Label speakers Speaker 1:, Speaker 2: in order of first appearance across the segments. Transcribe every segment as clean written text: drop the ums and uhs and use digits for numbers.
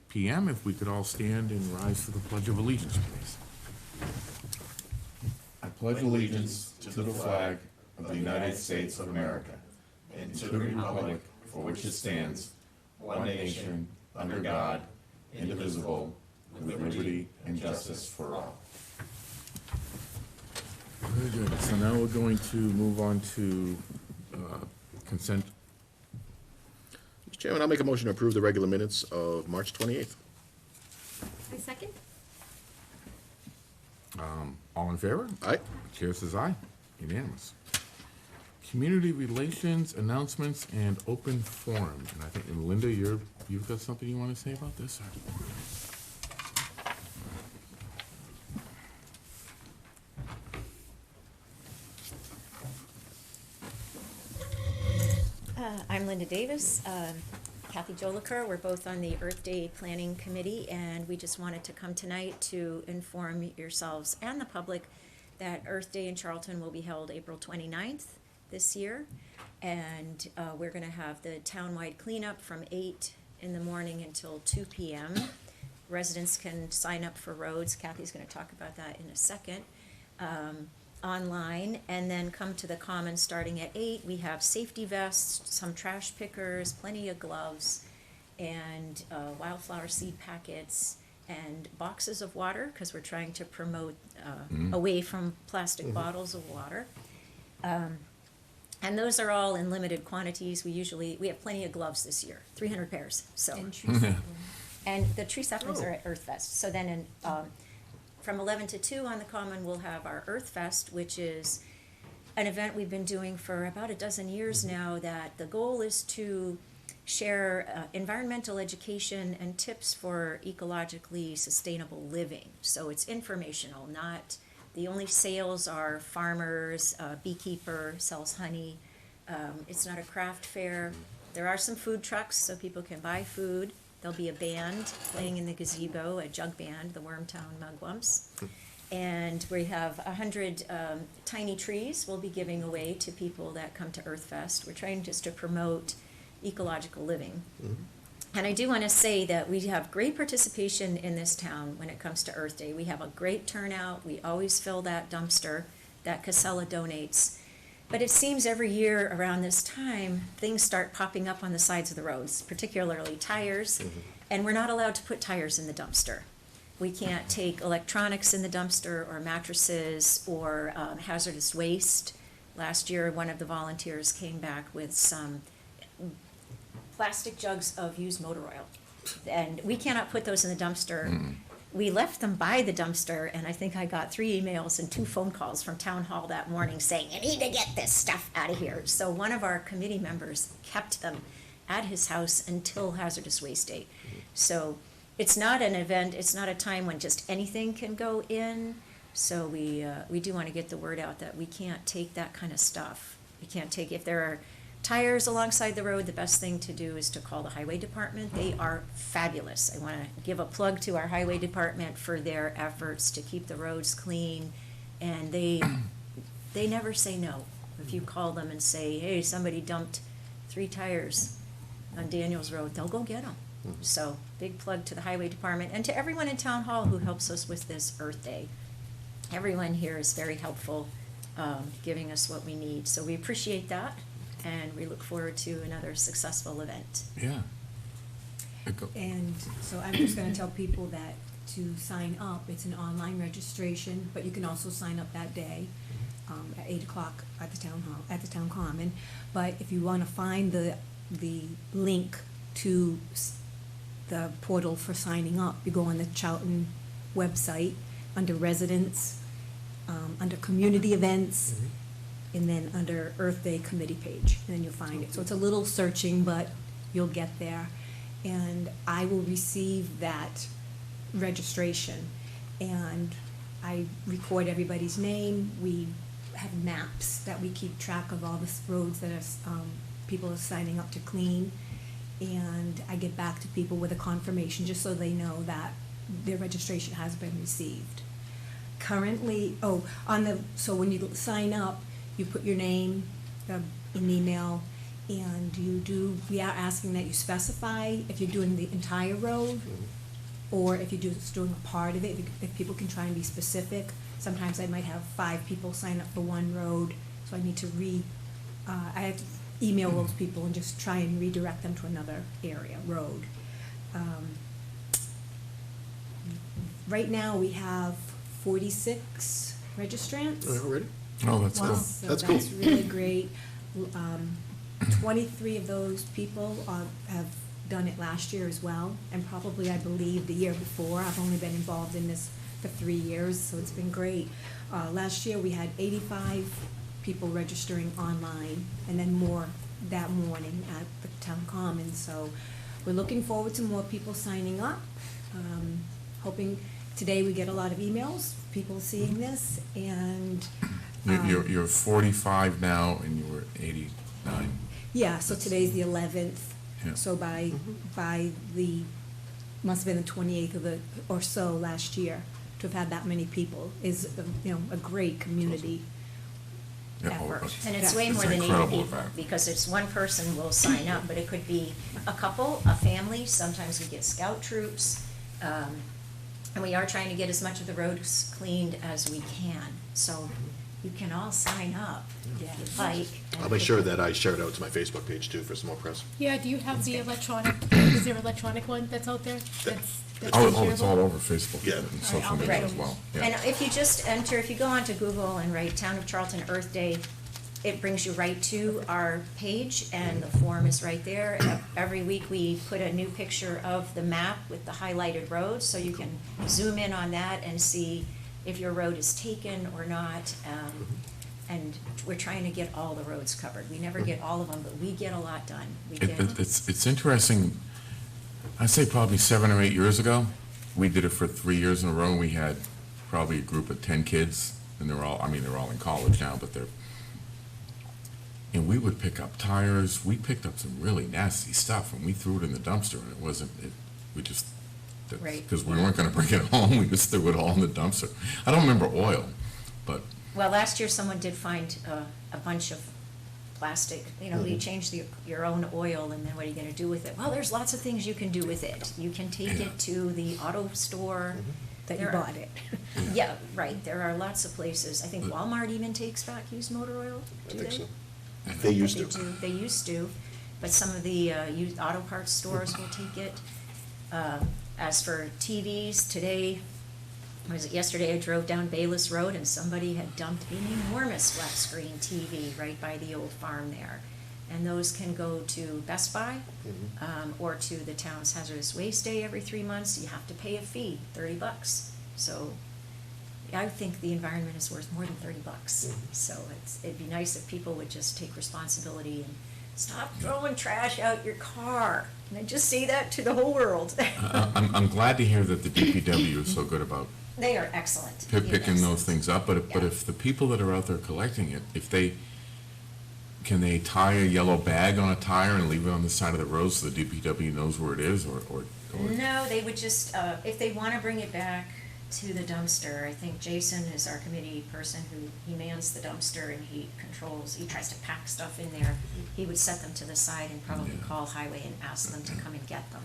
Speaker 1: p.m. If we could all stand and rise to the Pledge of Allegiance, please.
Speaker 2: I pledge allegiance to the flag of the United States of America and to the republic for which it stands, one nation, under God, indivisible, with liberty and justice for all.
Speaker 1: Very good. So now we're going to move on to consent.
Speaker 3: Mr. Chairman, I'll make a motion to approve the regular minutes of March 28th.
Speaker 4: I second.
Speaker 1: All in favor?
Speaker 3: Aye.
Speaker 1: Chair says aye. Unanimous. Community relations, announcements, and open forum. And I think, and Linda, you've got something you want to say about this?
Speaker 4: I'm Linda Davis, Kathy Joliker. We're both on the Earth Day Planning Committee, and we just wanted to come tonight to inform yourselves and the public that Earth Day in Charlton will be held April 29th this year. And we're going to have the townwide cleanup from 8 in the morning until 2 p.m. Residents can sign up for roads. Kathy's going to talk about that in a second. Online, and then come to the common starting at 8. We have safety vests, some trash pickers, plenty of gloves, and wildflower seed packets, and boxes of water, because we're trying to promote away from plastic bottles of water. And those are all in limited quantities. We have plenty of gloves this year, 300 pairs. So, and the tree saplings are at Earth Fest. So then in from 11 to 2 on the Common, we'll have our Earth Fest, which is an event we've been doing for about a dozen years now, that the goal is to share environmental education and tips for ecologically sustainable living. So it's informational, not the only sales are farmers, beekeeper sells honey. It's not a craft fair. There are some food trucks so people can buy food. There'll be a band playing in the gazebo, a jug band, the Wormtown Mugwumps. And we have 100 tiny trees we'll be giving away to people that come to Earth Fest. We're trying just to promote ecological living. And I do want to say that we have great participation in this town when it comes to Earth Day. We have a great turnout. We always fill that dumpster that Casella donates. But it seems every year around this time, things start popping up on the sides of the roads, particularly tires, and we're not allowed to put tires in the dumpster. We can't take electronics in the dumpster, or mattresses, or hazardous waste. Last year, one of the volunteers came back with some plastic jugs of used motor oil, and we cannot put those in the dumpster. We left them by the dumpster, and I think I got 3 emails and 2 phone calls from Town Hall that morning saying, you need to get this stuff out of here. So one of our committee members kept them at his house until Hazardous Waste Day. So it's not an event, it's not a time when just anything can go in. So we do want to get the word out that we can't take that kind of stuff. We can't take, if there are tires alongside the road, the best thing to do is to call the highway department. They are fabulous. I want to give a plug to our highway department for their efforts to keep the roads clean, and they never say no. If you call them and say, hey, somebody dumped 3 tires on Daniels Road, they'll go get them. So big plug to the highway department and to everyone in Town Hall who helps us with this Earth Day. Everyone here is very helpful, giving us what we need. So we appreciate that. And we look forward to another successful event.
Speaker 1: Yeah.
Speaker 5: And so I'm just gonna tell people that to sign up, it's an online registration, but you can also sign up that day, at 8 o'clock at the town hall, at the town common. But if you wanna find the link to the portal for signing up, you go on the Charlton website, under residents, under community events, and then under Earth Day committee page, and then you'll find it. So it's a little searching, but you'll get there. And I will receive that registration, and I record everybody's name. We have maps that we keep track of all the roads that people are signing up to clean, and I get back to people with a confirmation just so they know that their registration has been received. Currently, so when you sign up, you put your name, an email, And we are asking that you specify if you're doing the entire road, or if you're just doing a part of it, if people can try and be specific. Sometimes I might have 5 people sign up for one road, so I need to I have to email those people and just try and redirect them to another road. Right now, we have 46 registrants.
Speaker 3: Already?
Speaker 1: Oh, that's cool.
Speaker 5: So
Speaker 3: That's cool.
Speaker 5: that's really great. 23 of those people have done it last year as well, and probably, I believe, the year before. I've only been involved in this for 3 years, so it's been great. Last year, we had 85 people registering online, and then more that morning at the town common. So we're looking forward to more people signing up. Hoping today we get a lot of emails, people seeing this, and
Speaker 1: You're 45 now, and you were 89.
Speaker 5: yeah, so today's the 11th.
Speaker 1: Yeah.
Speaker 5: So by the, must have been the 28th or so last year, to have had that many people is, a great community
Speaker 1: Yeah, oh,
Speaker 5: effort.
Speaker 4: And it's
Speaker 5: Yeah.
Speaker 4: way
Speaker 1: It's
Speaker 4: more
Speaker 1: an
Speaker 4: than 80
Speaker 1: incredible
Speaker 4: people,
Speaker 1: event.
Speaker 4: because it's one person will sign up, but it could be a couple, a family, sometimes we get scout troops. And we are trying to get as much of the roads cleaned as we can, so you can all sign up if you'd like.
Speaker 3: I'll make sure that I share it out to my Facebook page too for some more press.
Speaker 6: Yeah, do you have the electronic, is there an electronic one that's out there? That's
Speaker 1: Oh, it's all
Speaker 6: shareable?
Speaker 1: over Facebook
Speaker 3: Yeah.
Speaker 1: and social
Speaker 6: I'll
Speaker 1: media
Speaker 6: make
Speaker 1: as
Speaker 6: sure.
Speaker 1: well.
Speaker 4: And
Speaker 1: Yeah.
Speaker 4: if you just enter, if you go onto Google and write Town of Charlton Earth Day, it brings you right to our page, and the form is right there. Every week, we put a new picture of the map with the highlighted roads, so you can zoom in on that and see if your road is taken or not. And we're trying to get all the roads covered. We never get all of them, but we get a lot done. We get,
Speaker 1: It's interesting, I'd say probably 7 or 8 years ago, we did it for 3 years in a row, and we had probably a group of 10 kids, and they're all in college now, but and we would pick up tires, we picked up some really nasty stuff, and we threw it in the dumpster, and
Speaker 4: Right.
Speaker 1: because we weren't gonna bring it home, we just threw it all in the dumpster. I don't remember oil, but
Speaker 4: well, last year, someone did find a bunch of plastic, you change your own oil, and then what are you gonna do with it? Well, there's lots of things you can do with it. You can take
Speaker 1: Yeah.
Speaker 4: it to the auto store.
Speaker 5: that you
Speaker 4: There are-
Speaker 5: bought it.
Speaker 4: Yeah, right, there are lots of places. I think Walmart even takes back used motor oil,
Speaker 3: I
Speaker 4: do
Speaker 3: think
Speaker 4: they?
Speaker 3: so. They used
Speaker 4: They
Speaker 3: to.
Speaker 4: do, they used to, but some of the used auto parts stores will take it. As for TVs, today, yesterday I drove down Bayless Road, and somebody had dumped an enormous flat screen TV right by the old farm there. And those can go to Best Buy, or to the town's hazardous waste day every 3 months. You have to pay a fee, $30. So I think the environment is worth more than $30. So it'd be nice if people would just take responsibility and stop throwing trash out your car. And I just say that to the whole world.
Speaker 1: I'm glad to hear that the DPW is so good about
Speaker 4: They are excellent.
Speaker 1: picking
Speaker 4: Yes.
Speaker 1: those things up, but
Speaker 4: Yeah.
Speaker 1: if the people that are out there collecting it, can they tie a yellow bag on a tire and leave it on the side of the road so the DPW knows where it is, or?
Speaker 4: No, they would just, if they wanna bring it back to the dumpster, I think Jason is our committee person he mans the dumpster, and he tries to pack stuff in there. He would set them to the side and probably
Speaker 1: Yeah.
Speaker 4: call highway and ask them to come and get them.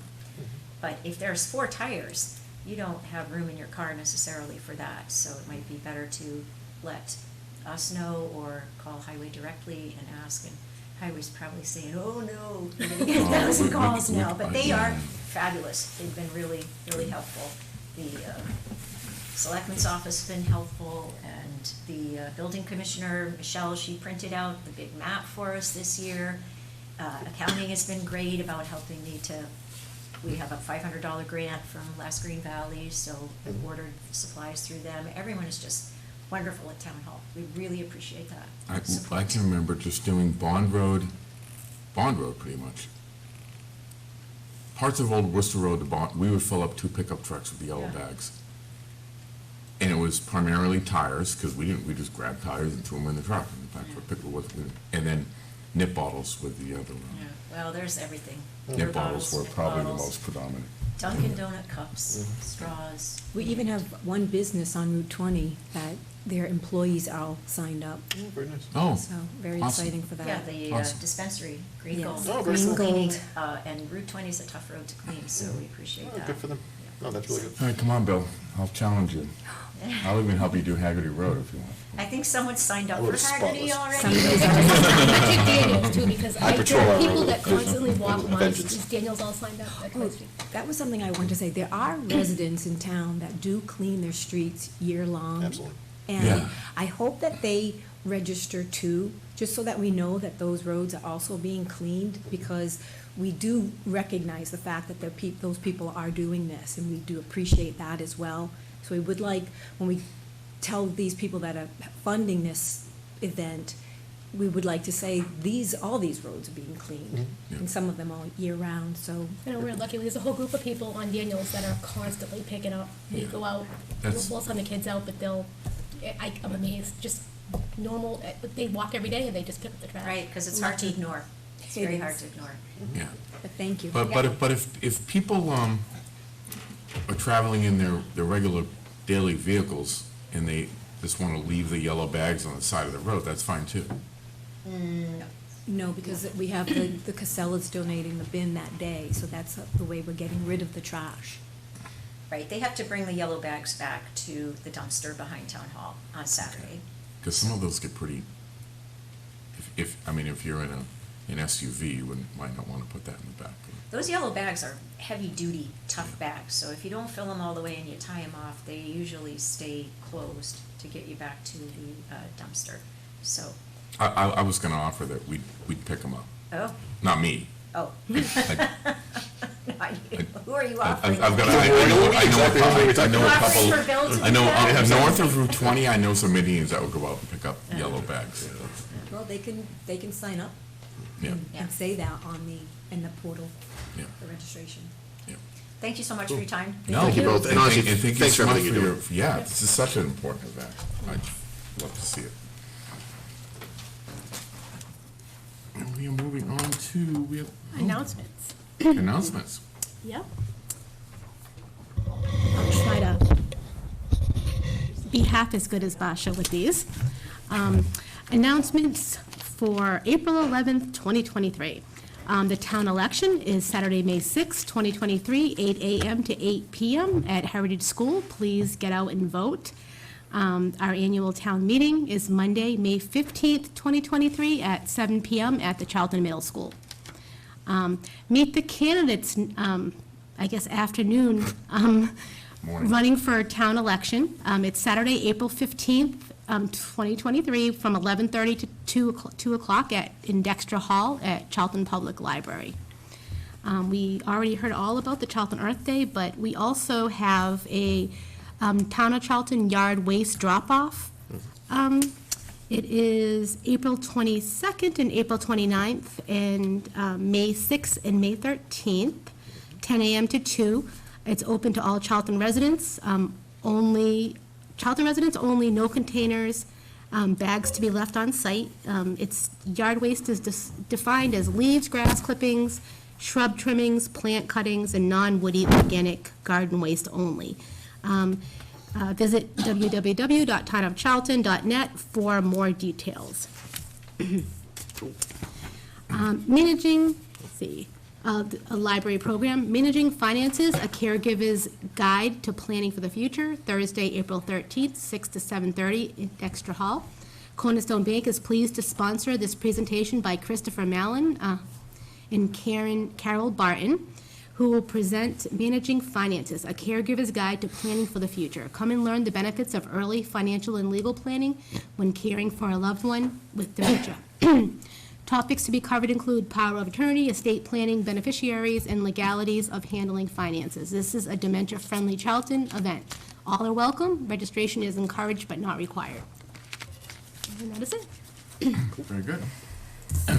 Speaker 4: But if there's 4 tires, you don't have room in your car necessarily for that, so it might be better to let us know or call highway directly and ask, and highway's probably saying, oh no, you're gonna get 1,000 calls now, but they are fabulous. They've been really, really helpful. The Selectmen's office has been helpful, and the building commissioner, Michelle, she printed out the big map for us this year. Accounting has been great about helping me we have a $500 grant from Last Green Valley, so I've ordered supplies through them. Everyone is just wonderful at Town Hall. We really appreciate that.
Speaker 1: I
Speaker 4: support.
Speaker 1: can remember just doing Bond Road pretty much. Parts of Old Worcester Road to Bond, we would fill up 2 pickup trucks with the yellow
Speaker 4: Yeah.
Speaker 1: bags. And it was primarily tires, because we just grabbed tires and threw them in the truck. In fact, and then nip bottles with the other one.
Speaker 4: Yeah, well, there's everything.
Speaker 1: Nip
Speaker 4: Beer
Speaker 1: bottles were
Speaker 4: nip
Speaker 1: probably the
Speaker 4: bottles,
Speaker 1: most predominant.
Speaker 4: Dunkin' Donut cups, straws.
Speaker 5: We even have one business on Route 20 that their employees are all signed up,
Speaker 3: Very nice.
Speaker 1: Oh,
Speaker 5: so very
Speaker 1: awesome.
Speaker 5: exciting for that.
Speaker 4: Yeah, the
Speaker 1: Awesome.
Speaker 4: dispensary, Green
Speaker 5: Yes.
Speaker 4: Gold.
Speaker 3: Oh, very
Speaker 5: Green
Speaker 3: cool.
Speaker 5: Gold.
Speaker 4: And Route 20 is a tough road to clean, so we appreciate
Speaker 3: Oh,
Speaker 4: that.
Speaker 3: good for them. No, that's really good.
Speaker 1: All right, come on, Bill. I'll challenge you. I'll even help you do Haggerty Road if you want.
Speaker 4: I think someone signed up
Speaker 3: We're
Speaker 4: for Haggerty
Speaker 3: spotless.
Speaker 4: already.
Speaker 6: I took Daniels too, because
Speaker 3: I patrol
Speaker 6: there are
Speaker 3: our
Speaker 6: people
Speaker 3: road
Speaker 6: that
Speaker 3: with
Speaker 6: constantly walk miles,
Speaker 3: vengeance.
Speaker 6: is Daniels all signed up? That's my
Speaker 5: Oh,
Speaker 6: street.
Speaker 5: that was something I wanted to say. There are residents in town that do clean their streets year-long.
Speaker 3: Absolutely.
Speaker 5: And
Speaker 1: Yeah.
Speaker 5: I hope that they register too, just so that we know that those roads are also being cleaned, because we do recognize the fact that those people are doing this, and we do appreciate that as well. So we would like, when we tell these people that are funding this event, we would like to say, all these roads are being cleaned, and some of them all year-round, so.
Speaker 6: You know, we're lucky, there's a whole group of people on Daniels that are constantly picking up. They go out,
Speaker 1: That's-
Speaker 6: we'll send the kids out, but I'm amazed, just normal, they walk every day and they just pick up the trash.
Speaker 4: Right, because it's hard to ignore. It's
Speaker 5: It
Speaker 4: very
Speaker 5: is.
Speaker 4: hard to ignore.
Speaker 1: Yeah.
Speaker 5: But thank you.
Speaker 1: But if people are traveling in their regular daily vehicles and they just want to leave the yellow bags on the side of the road, that's fine too.
Speaker 5: No, because we have the Casellas donating the bin that day, so that's the way we're getting rid of the trash.
Speaker 4: Right, they have to bring the yellow bags back to the dumpster behind Town Hall on Saturday.
Speaker 1: Because some of those get pretty, if you're in an SUV, you might not want to put that in the back.
Speaker 4: Those yellow bags are heavy-duty, tough bags, so if you don't fill them all the way and you tie them off, they usually stay closed to get you back to the dumpster, so,
Speaker 1: I was going to offer that we'd pick them up.
Speaker 4: oh,
Speaker 1: Not me.
Speaker 4: oh.
Speaker 1: I-
Speaker 4: Who are you
Speaker 1: I've
Speaker 4: offering?
Speaker 1: got, I know a
Speaker 4: Offering for
Speaker 1: couple,
Speaker 4: Bill to
Speaker 1: I know,
Speaker 4: pick up?
Speaker 1: north of Route 20, I know some Indians that will go out and pick up yellow bags.
Speaker 5: Well, they can sign up
Speaker 1: Yeah,
Speaker 5: and say that in the portal,
Speaker 1: yeah,
Speaker 5: the registration.
Speaker 1: yeah.
Speaker 4: Thank you so much for your time.
Speaker 1: No,
Speaker 3: Thank you both. And honestly,
Speaker 1: thank you
Speaker 3: thanks for
Speaker 1: so much
Speaker 3: everything you do.
Speaker 1: yeah, this is such an important event. I'd love to see it. And we are moving on to,
Speaker 6: Announcements.
Speaker 1: announcements.
Speaker 6: Yep. I'll try to be half as good as Basha with these. Announcements for April 11th, 2023. The town election is Saturday, May 6th, 2023, 8 a.m. to 8 p.m. at Heritage School. Please get out and vote. Our annual town meeting is Monday, May 15th, 2023, at 7 p.m. at the Charlton Middle School. Meet the candidates, afternoon,
Speaker 1: Morning.
Speaker 6: running for town election. It's Saturday, April 15th, 2023, from 11:30 to 2 o'clock in Dexter Hall at Charlton Public Library. We already heard all about the Charlton Earth Day, but we also have a Town of Charlton yard waste drop-off. It is April 22nd and April 29th, and May 6th and May 13th, 10 a.m. to 2. It's open to all Charlton residents, Charlton residents only, no containers, bags to be left on site. It's yard waste is defined as leaves, grass clippings, shrub trimmings, plant cuttings, and non-woody organic garden waste only. Visit www.townofcharlton.net for more details. Managing, a library program, Managing Finances, a Caregiver's Guide to Planning for the Future, Thursday, April 13th, 6 to 7:30 in Dexter Hall. Cornerstone Bank is pleased to sponsor this presentation by Christopher Mallon and Carol Barton, who will present Managing Finances, a Caregiver's Guide to Planning for the Future. Come and learn the benefits of early financial and legal planning when caring for a loved one with dementia. Topics to be covered include power of attorney, estate planning, beneficiaries, and legalities of handling finances. This is a dementia-friendly Charlton event. All are welcome. Registration is encouraged but not required. And that is it.
Speaker 1: Very good.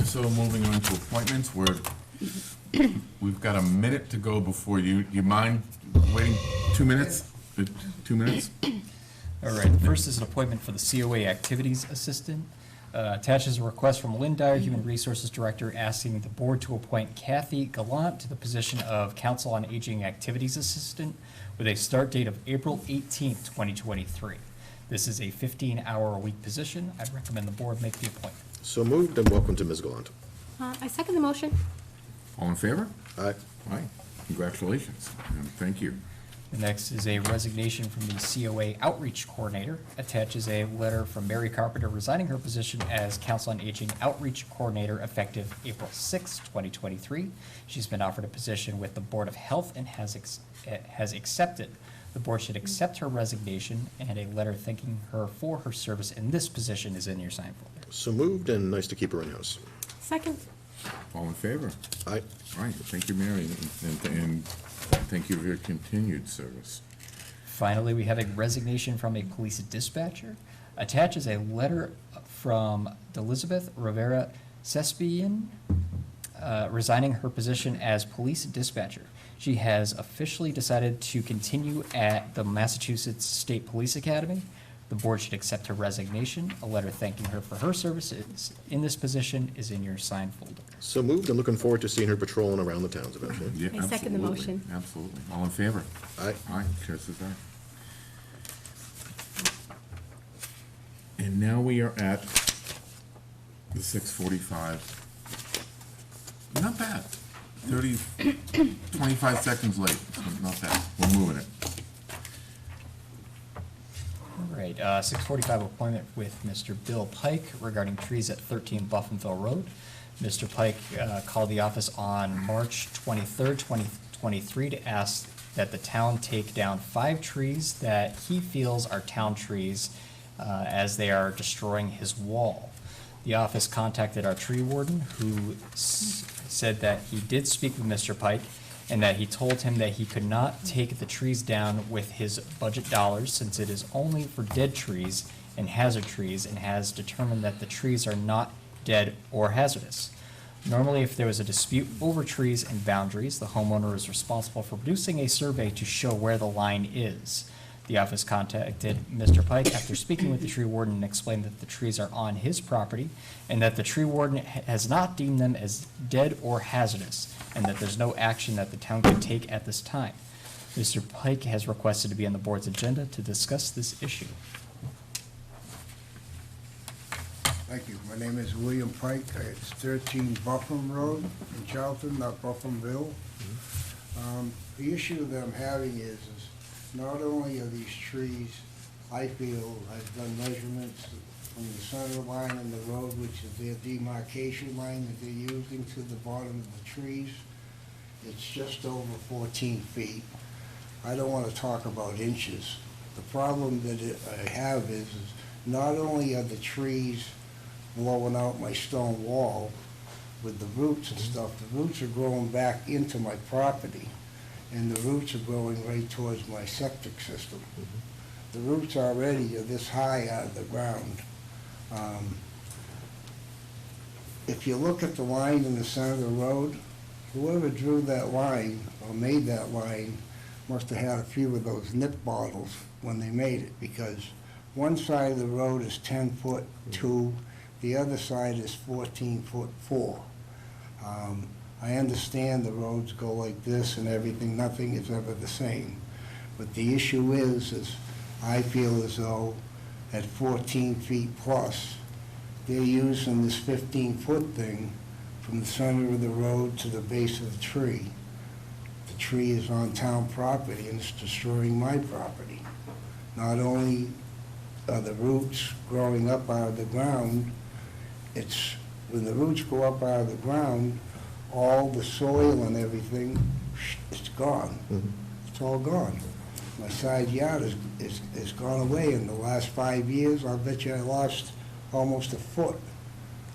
Speaker 1: So moving on to appointments, we've got a minute to go before you mind waiting 2 minutes? 2 minutes?
Speaker 7: All right, the first is an appointment for the COA Activities Assistant. Attaches a request from Lynn Dyer, Human Resources Director, asking the board to appoint Kathy Gallant to the position of Council on Aging Activities Assistant with a start date of April 18th, 2023. This is a 15-hour-a-week position. I'd recommend the board make the appointment.
Speaker 3: So moved, and welcome to Ms. Gallant.
Speaker 6: I second the motion.
Speaker 1: All in favor?
Speaker 3: Aye.
Speaker 1: Aye. Congratulations, and thank you.
Speaker 7: The next is a resignation from the COA Outreach Coordinator. Attaches a letter from Mary Carpenter resigning her position as Council on Aging Outreach Coordinator effective April 6, 2023. She's been offered a position with the Board of Health and has accepted. The board should accept her resignation, and a letter thanking her for her service in this position is in your sign folder.
Speaker 3: So moved, and nice to keep her in-house.
Speaker 6: Second.
Speaker 1: All in favor?
Speaker 3: Aye.
Speaker 1: All right, thank you, Mary, and thank you for your continued service.
Speaker 7: Finally, we have a resignation from a police dispatcher. Attaches a letter from Elizabeth Rivera Cespian, resigning her position as police dispatcher. She has officially decided to continue at the Massachusetts State Police Academy. The board should accept her resignation. A letter thanking her for her services in this position is in your sign folder.
Speaker 3: So moved, and looking forward to seeing her patrolling around the towns eventually.
Speaker 1: Yeah,
Speaker 6: I second the
Speaker 1: absolutely,
Speaker 6: motion.
Speaker 1: Absolutely. All in favor?
Speaker 3: Aye.
Speaker 1: Aye, chair says aye. And now we are at the 6:45. Not bad. 25 seconds late. It's not bad. We're moving it.
Speaker 7: All right, 6:45 appointment with Mr. Bill Pike regarding trees at 13 Buffinville Road. Mr. Pike called the office on March 23rd, 2023 to ask that the town take down 5 trees that he feels are town trees as they are destroying his wall. The office contacted our tree warden, who said that he did speak with Mr. Pike and that he told him that he could not take the trees down with his budget dollars since it is only for dead trees and hazard trees, and has determined that the trees are not dead or hazardous. Normally, if there was a dispute over trees and boundaries, the homeowner is responsible for producing a survey to show where the line is. The office contacted Mr. Pike after speaking with the tree warden and explained that the trees are on his property and that the tree warden has not deemed them as dead or hazardous, and that there's no action that the town can take at this time. Mr. Pike has requested to be on the board's agenda to discuss this issue.
Speaker 8: Thank you. My name is William Pike. It's 13 Buffum Road in Charlton, not Buffinville. The issue that I'm having is not only are these trees, I feel, I've done measurements from the center line in the road, which is their demarcation line that they're using, to the bottom of the trees. It's just over 14 feet. I don't want to talk about inches. The problem that I have is not only are the trees blowing out my stone wall with the roots and stuff, the roots are growing back into my property, and the roots are growing right towards my septic system. The roots already are this high out of the ground. If you look at the line in the center of the road, whoever drew that line or made that line must have had a few of those nip bottles when they made it, because one side of the road is 10 foot 2, the other side is 14 foot 4. I understand the roads go like this and everything, nothing is ever the same. But the issue is I feel as though at 14 feet plus, they're using this 15-foot thing from the center of the road to the base of the tree. The tree is on town property and it's destroying my property. Not only are the roots growing up out of the ground, it's when the roots go up out of the ground, all the soil and everything, it's gone. It's all gone. My side yard is gone away. In the last 5 years, I'll bet you I lost almost a foot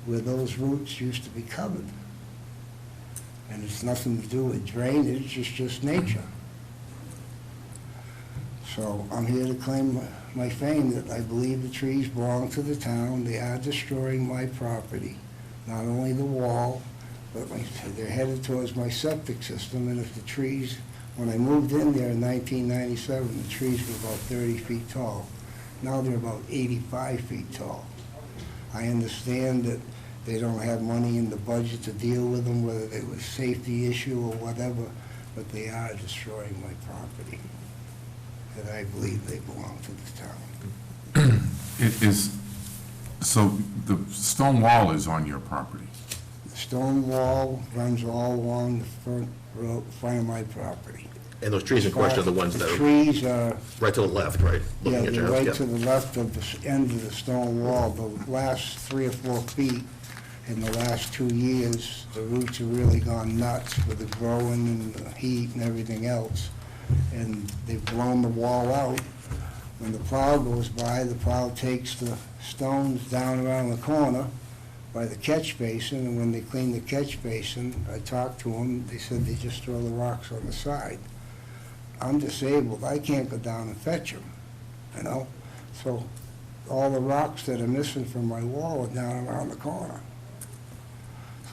Speaker 8: where those roots used to be covered. And it's nothing to do with drainage, it's just nature. So I'm here to claim my fame that I believe the trees belong to the town. They are destroying my property, not only the wall, but they're headed towards my septic system. And if the trees, when I moved in there in 1997, the trees were about 30 feet tall. Now they're about 85 feet tall. I understand that they don't have money in the budget to deal with them, whether it was a safety issue or whatever, but they are destroying my property. And I believe they belong to the town.
Speaker 1: It is, so the stone wall is on your property?
Speaker 8: The stone wall runs all along the front of my property.
Speaker 3: And those trees in question are the ones that
Speaker 8: The
Speaker 3: are
Speaker 8: trees are,
Speaker 3: right to the left, right?
Speaker 8: yeah,
Speaker 3: Looking at
Speaker 8: they're
Speaker 3: your house,
Speaker 8: right
Speaker 3: yeah.
Speaker 8: to the left of the end of the stone wall. The last 3 or 4 feet in the last 2 years, the roots have really gone nuts with the growing and the heat and everything else. And they've blown the wall out. When the plow goes by, the plow takes the stones down around the corner by the catch basin, and when they clean the catch basin, I talked to them, they said they just throw the rocks on the side. I'm disabled, I can't go down and fetch them, you know? So all the rocks that are missing from my wall are down around the corner.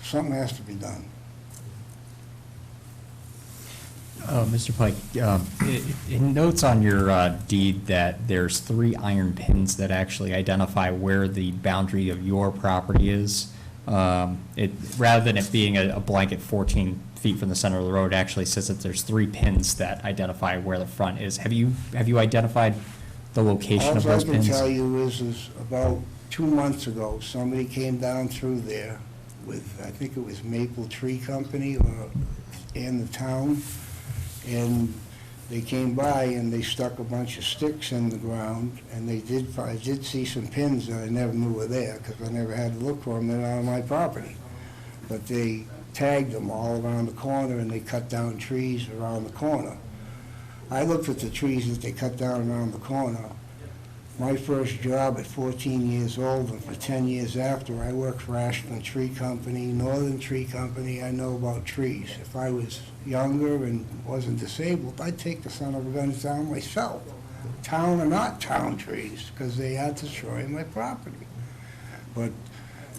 Speaker 8: Something has to be done.
Speaker 7: Mr. Pike, it notes on your deed that there's 3 iron pins that actually identify where the boundary of your property is. Rather than it being a blanket 14 feet from the center of the road, it actually says that there's 3 pins that identify where the front is. Have you identified the location of those
Speaker 8: All I
Speaker 7: pins?
Speaker 8: can tell you is about 2 months ago, somebody came down through there with, I think it was Maple Tree Company and the town, and they came by and they stuck a bunch of sticks in the ground, and I did see some pins that I never knew were there, because I never had to look for them, they're not on my property. But they tagged them all around the corner, and they cut down trees around the corner. I looked at the trees that they cut down around the corner. My first job at 14 years old, and for 10 years after, I worked for Ashland Tree Company, Northern Tree Company. I know about trees. If I was younger and wasn't disabled, I'd take the son of a gun down myself, town or not town trees, because they are destroying my property. But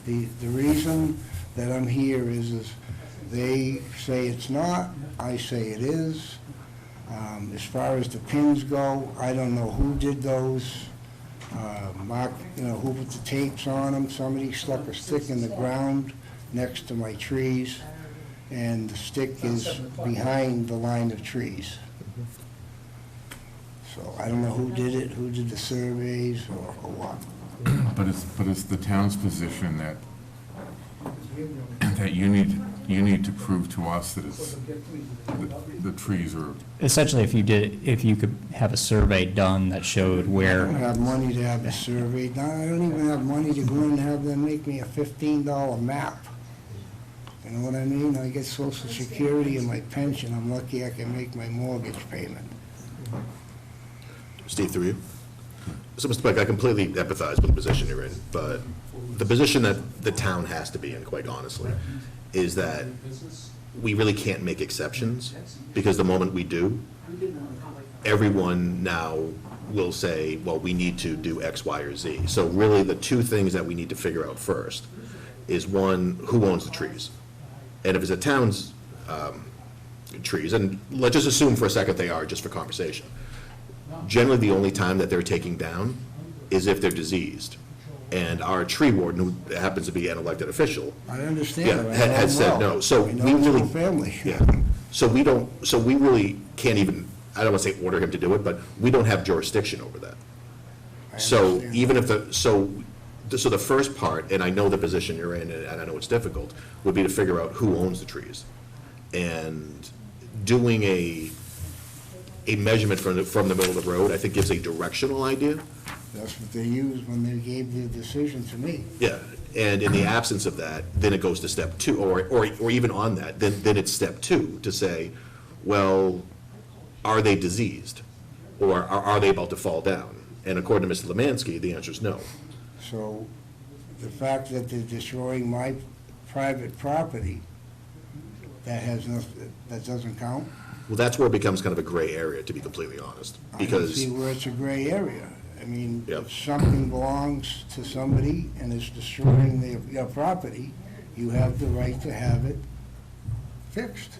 Speaker 8: the reason that I'm here is they say it's not, I say it is. As far as the pins go, I don't know who did those. Mark, who put the tapes on them. Somebody stuck a stick in the ground next to my trees, and the stick is behind the line of trees. So I don't know who did it, who did the surveys, or what.
Speaker 1: But it's the town's position that you need to prove to us that it's, the trees are,
Speaker 7: Essentially, if you could have a survey done that showed
Speaker 8: I
Speaker 7: where,
Speaker 8: don't have money to have a survey done. I don't even have money to go in and have them make me a $15 map. You know what I mean? I get Social Security and my pension. I'm lucky I can make my mortgage payment.
Speaker 3: Steve, through you. So, Mr. Pike, I completely empathize with the position you're in, but the position that the town has to be in, quite honestly, is that we really can't make exceptions, because the moment we do, everyone now will say, well, we need to do X, Y, or Z. So really, the 2 things that we need to figure out first is, one, who owns the trees? And if it's a town's trees, and let's just assume for a second they are, just for conversation, generally the only time that they're taking down is if they're diseased. And our tree warden, who happens to be an elected official,
Speaker 8: I understand.
Speaker 3: yeah,
Speaker 8: I know
Speaker 3: had said
Speaker 8: well.
Speaker 3: no. So
Speaker 8: I know
Speaker 3: we
Speaker 8: his
Speaker 3: really,
Speaker 8: whole family.
Speaker 3: yeah. So we really can't even, I don't want to say order him to do it, but we don't have jurisdiction over that.
Speaker 8: I
Speaker 3: So
Speaker 8: understand
Speaker 3: even
Speaker 8: that.
Speaker 3: if so the first part, and I know the position you're in, and I know it's difficult, would be to figure out who owns the trees. And doing a measurement from the middle of the road, I think gives a directional idea.
Speaker 8: That's what they used when they gave the decision to me.
Speaker 3: Yeah, and in the absence of that, then it goes to step 2, or even on that, then it's step 2, to say, well, are they diseased? Or are they about to fall down? And according to Mr. Lemansky, the answer is no.
Speaker 8: So the fact that they're destroying my private property, that doesn't count?
Speaker 3: Well, that's where it becomes kind of a gray area, to be completely honest,
Speaker 8: I don't
Speaker 3: because,
Speaker 8: see where it's a gray area. I mean,
Speaker 3: Yep.
Speaker 8: if something belongs to somebody and is destroying your property, you have the right to have it fixed.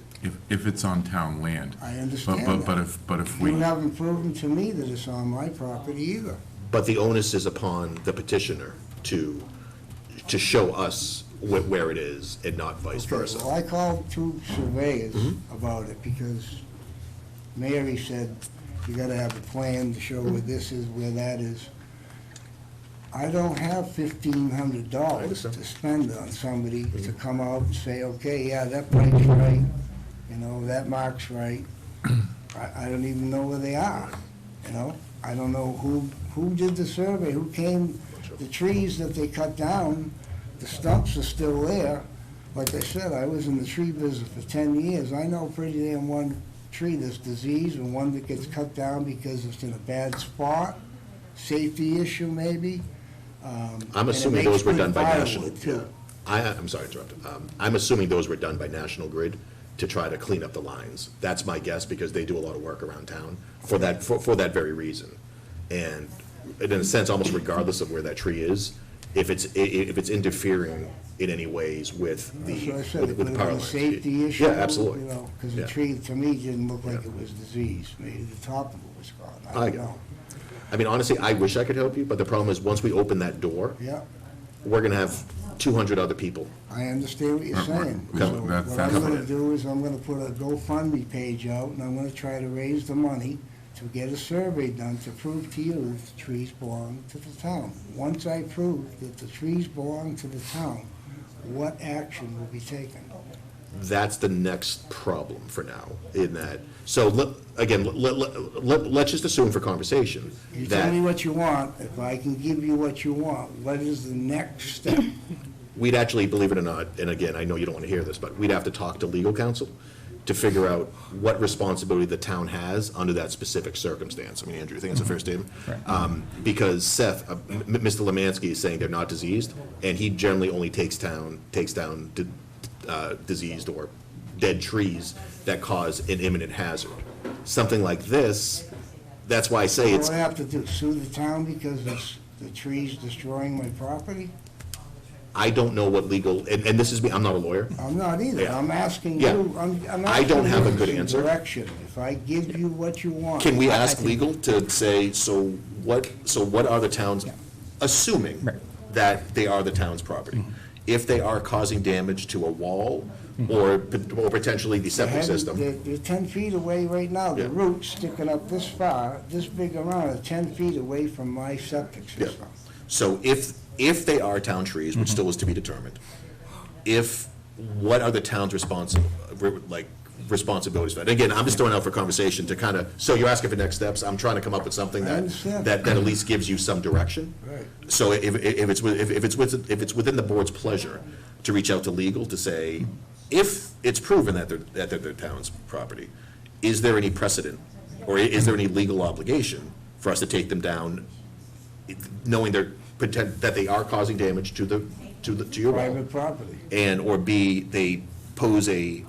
Speaker 1: if it's on town land.
Speaker 8: I understand
Speaker 1: But
Speaker 8: that.
Speaker 1: if we,
Speaker 8: You haven't proven to me that it's on my property either.
Speaker 3: but the onus is upon the petitioner to show us where it is, and not vice
Speaker 8: Okay,
Speaker 3: versa.
Speaker 8: well, I called 2 surveyors
Speaker 3: Mm-hmm.
Speaker 8: about it, because Mary said, you gotta have a plan to show where this is, where that is. I don't have $1,500
Speaker 3: understand.
Speaker 8: to spend on somebody to come out and say, okay, yeah, that pipe's right, you know, that mark's right. I don't even know where they are, you know? I don't know who did the survey, who came, the trees that they cut down, the stumps are still there. Like I said, I was in the tree business for 10 years. I know pretty damn one tree that's diseased and one that gets cut down because it's in a bad spot, safety issue maybe.
Speaker 3: I'm
Speaker 8: And it
Speaker 3: assuming
Speaker 8: makes
Speaker 3: those were
Speaker 8: good
Speaker 3: done by National.
Speaker 8: firewood, too.
Speaker 3: I'm sorry to interrupt. I'm assuming those were done by National Grid to try to clean up the lines. That's my guess, because they do a lot of work around town for that very reason. And in a sense, almost regardless of where that tree is, if it's interfering in any ways with the,
Speaker 8: So I said, it
Speaker 3: with
Speaker 8: could
Speaker 3: the
Speaker 8: have
Speaker 3: power
Speaker 8: been a
Speaker 3: lines.
Speaker 8: safety issue.
Speaker 3: Yeah, absolutely.
Speaker 8: You know, because
Speaker 3: Yeah.
Speaker 8: the tree, to me, didn't look like
Speaker 3: Yeah.
Speaker 8: it was diseased. Maybe the top of it was gone. I
Speaker 3: I-
Speaker 8: don't know.
Speaker 3: I mean, honestly, I wish I could help you, but the problem is, once we open that door,
Speaker 8: Yeah,
Speaker 3: we're gonna have 200 other people.
Speaker 8: I understand what you're
Speaker 1: Right, right.
Speaker 8: saying.
Speaker 1: That-
Speaker 8: So what
Speaker 1: that's
Speaker 8: I'm gonna
Speaker 1: it.
Speaker 8: do is I'm gonna put a GoFundMe page out, and I'm gonna try to raise the money to get a survey done to prove to you that the trees belong to the town. Once I prove that the trees belong to the town, what action will be taken?
Speaker 3: That's the next problem for now, in that, so, let's just assume for conversation
Speaker 8: You tell me
Speaker 3: that
Speaker 8: what you want. If I can give you what you want, what is the next step?
Speaker 3: we'd actually, believe it or not, and again, I know you don't want to hear this, but we'd have to talk to legal counsel to figure out what responsibility the town has under that specific circumstance. I mean, Andrew, you think it's a fair statement? Because Seth, Mr. Lemansky is saying they're not diseased, and he generally only takes down diseased or dead trees that cause an imminent hazard. Something like this, that's why I say
Speaker 8: What
Speaker 3: it's,
Speaker 8: do I have to do, sue the town because it's the trees destroying my property?
Speaker 3: I don't know what legal, and this is me, I'm not a lawyer.
Speaker 8: I'm not either.
Speaker 3: Yeah.
Speaker 8: I'm asking
Speaker 3: Yeah.
Speaker 8: you, I'm
Speaker 3: I don't
Speaker 8: asking
Speaker 3: have a
Speaker 8: you
Speaker 3: good
Speaker 8: some
Speaker 3: answer.
Speaker 8: direction. If I give you what you want.
Speaker 3: Can we ask legal to say, so what are the towns, assuming
Speaker 7: Right.
Speaker 3: that they are the town's property? If they are causing damage to a wall or potentially the septic system,
Speaker 8: They're 10 feet away right now. The
Speaker 3: Yeah.
Speaker 8: roots sticking up this far, this big around, are 10 feet away from my septic
Speaker 3: yeah.
Speaker 8: system.
Speaker 3: So if they are town trees, which still is to be determined, what are the town's responsibilities for that? Again, I'm just throwing out for conversation to kind of, so you're asking for next steps, I'm trying to come up with something
Speaker 8: I
Speaker 3: that
Speaker 8: understand.
Speaker 3: at least gives you some direction.
Speaker 8: Right.
Speaker 3: So if it's within the board's pleasure to reach out to legal to say, if it's proven that they're the town's property, is there any precedent, or is there any legal obligation for us to take them down, knowing that they are causing damage to your wall?
Speaker 8: Private property.
Speaker 3: And, or B, they pose a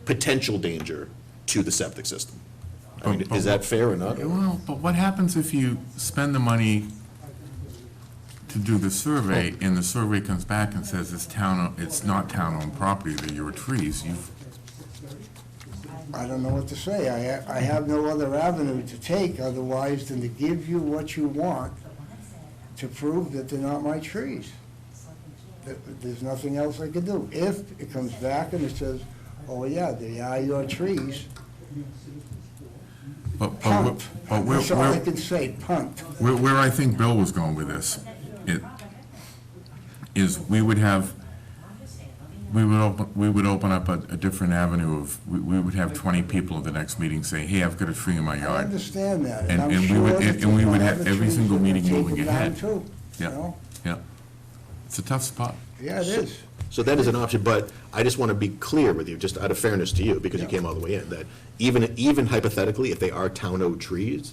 Speaker 3: potential danger to the septic system? I mean, is that fair or not?
Speaker 1: Well, but what happens if you spend the money to do the survey, and the survey comes back and says it's not town-owned property, they're your trees?
Speaker 8: I don't know what to say. I have no other avenue to take otherwise than to give you what you want to prove that they're not my trees. There's nothing else I can do. If it comes back and it says, oh yeah, they are your trees,
Speaker 1: But
Speaker 8: punt.
Speaker 1: where,
Speaker 8: That's all I can say, punt.
Speaker 1: where I think Bill was going with this, we would open up a different avenue of, we would have 20 people at the next meeting saying, hey, I've got a tree in my
Speaker 8: I
Speaker 1: yard.
Speaker 8: understand that,
Speaker 1: And-
Speaker 8: I'm
Speaker 1: and we
Speaker 8: sure
Speaker 1: would-
Speaker 8: that
Speaker 1: and we would
Speaker 8: the
Speaker 1: have every
Speaker 8: trees
Speaker 1: single
Speaker 8: are gonna
Speaker 1: meeting
Speaker 8: take
Speaker 1: moving
Speaker 8: them down
Speaker 1: ahead.
Speaker 8: too, you
Speaker 1: Yeah,
Speaker 8: know?
Speaker 1: yeah. It's a tough spot.
Speaker 8: Yeah, it is.
Speaker 3: So that is an option, but I just want to be clear with you, just out of fairness to you, because you came all the way in, that even hypothetically, if they are town-owned trees,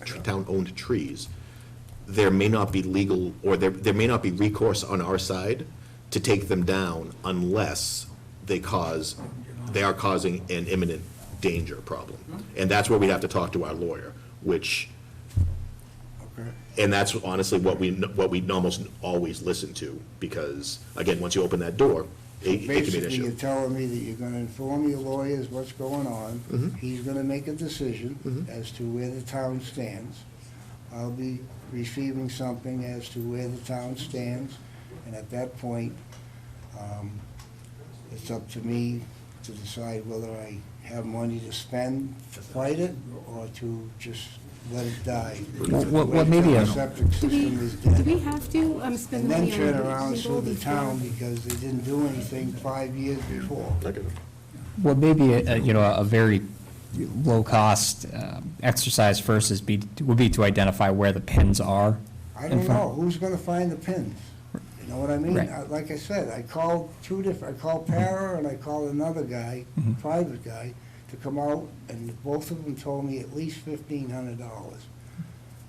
Speaker 3: there may not be legal, or there may not be recourse on our side to take them down unless they are causing an imminent danger problem. And that's where we have to talk to our lawyer, and that's honestly what we almost always listen to, because, again, once you open that door, it can be an
Speaker 8: Basically, you're
Speaker 3: issue.
Speaker 8: telling me that you're gonna inform your lawyers what's going on.
Speaker 3: Mm-hmm.
Speaker 8: He's gonna make a decision as to where the town stands. I'll be receiving something as to where the town stands, and at that point, it's up to me to decide whether I have money to spend to fight it, or to just let it die.
Speaker 7: What maybe
Speaker 8: Wait
Speaker 7: a-
Speaker 8: till the septic
Speaker 5: Do we,
Speaker 8: system is
Speaker 5: do
Speaker 8: dead.
Speaker 5: we have to spend
Speaker 8: And
Speaker 5: money
Speaker 8: then
Speaker 5: on
Speaker 8: turn around and sue
Speaker 5: legal
Speaker 8: the
Speaker 5: before?
Speaker 8: town because they didn't do anything 5 years before.
Speaker 3: I get it.
Speaker 7: What may be, a very low-cost exercise first would be to identify where the pins are.
Speaker 8: I
Speaker 7: in
Speaker 8: don't
Speaker 7: front-
Speaker 8: know, who's gonna find the pins? You know what I mean?
Speaker 7: Right.
Speaker 8: Like I said, I called I called Para and I called another guy, private guy, to come out, and both of them told me at least $1,500.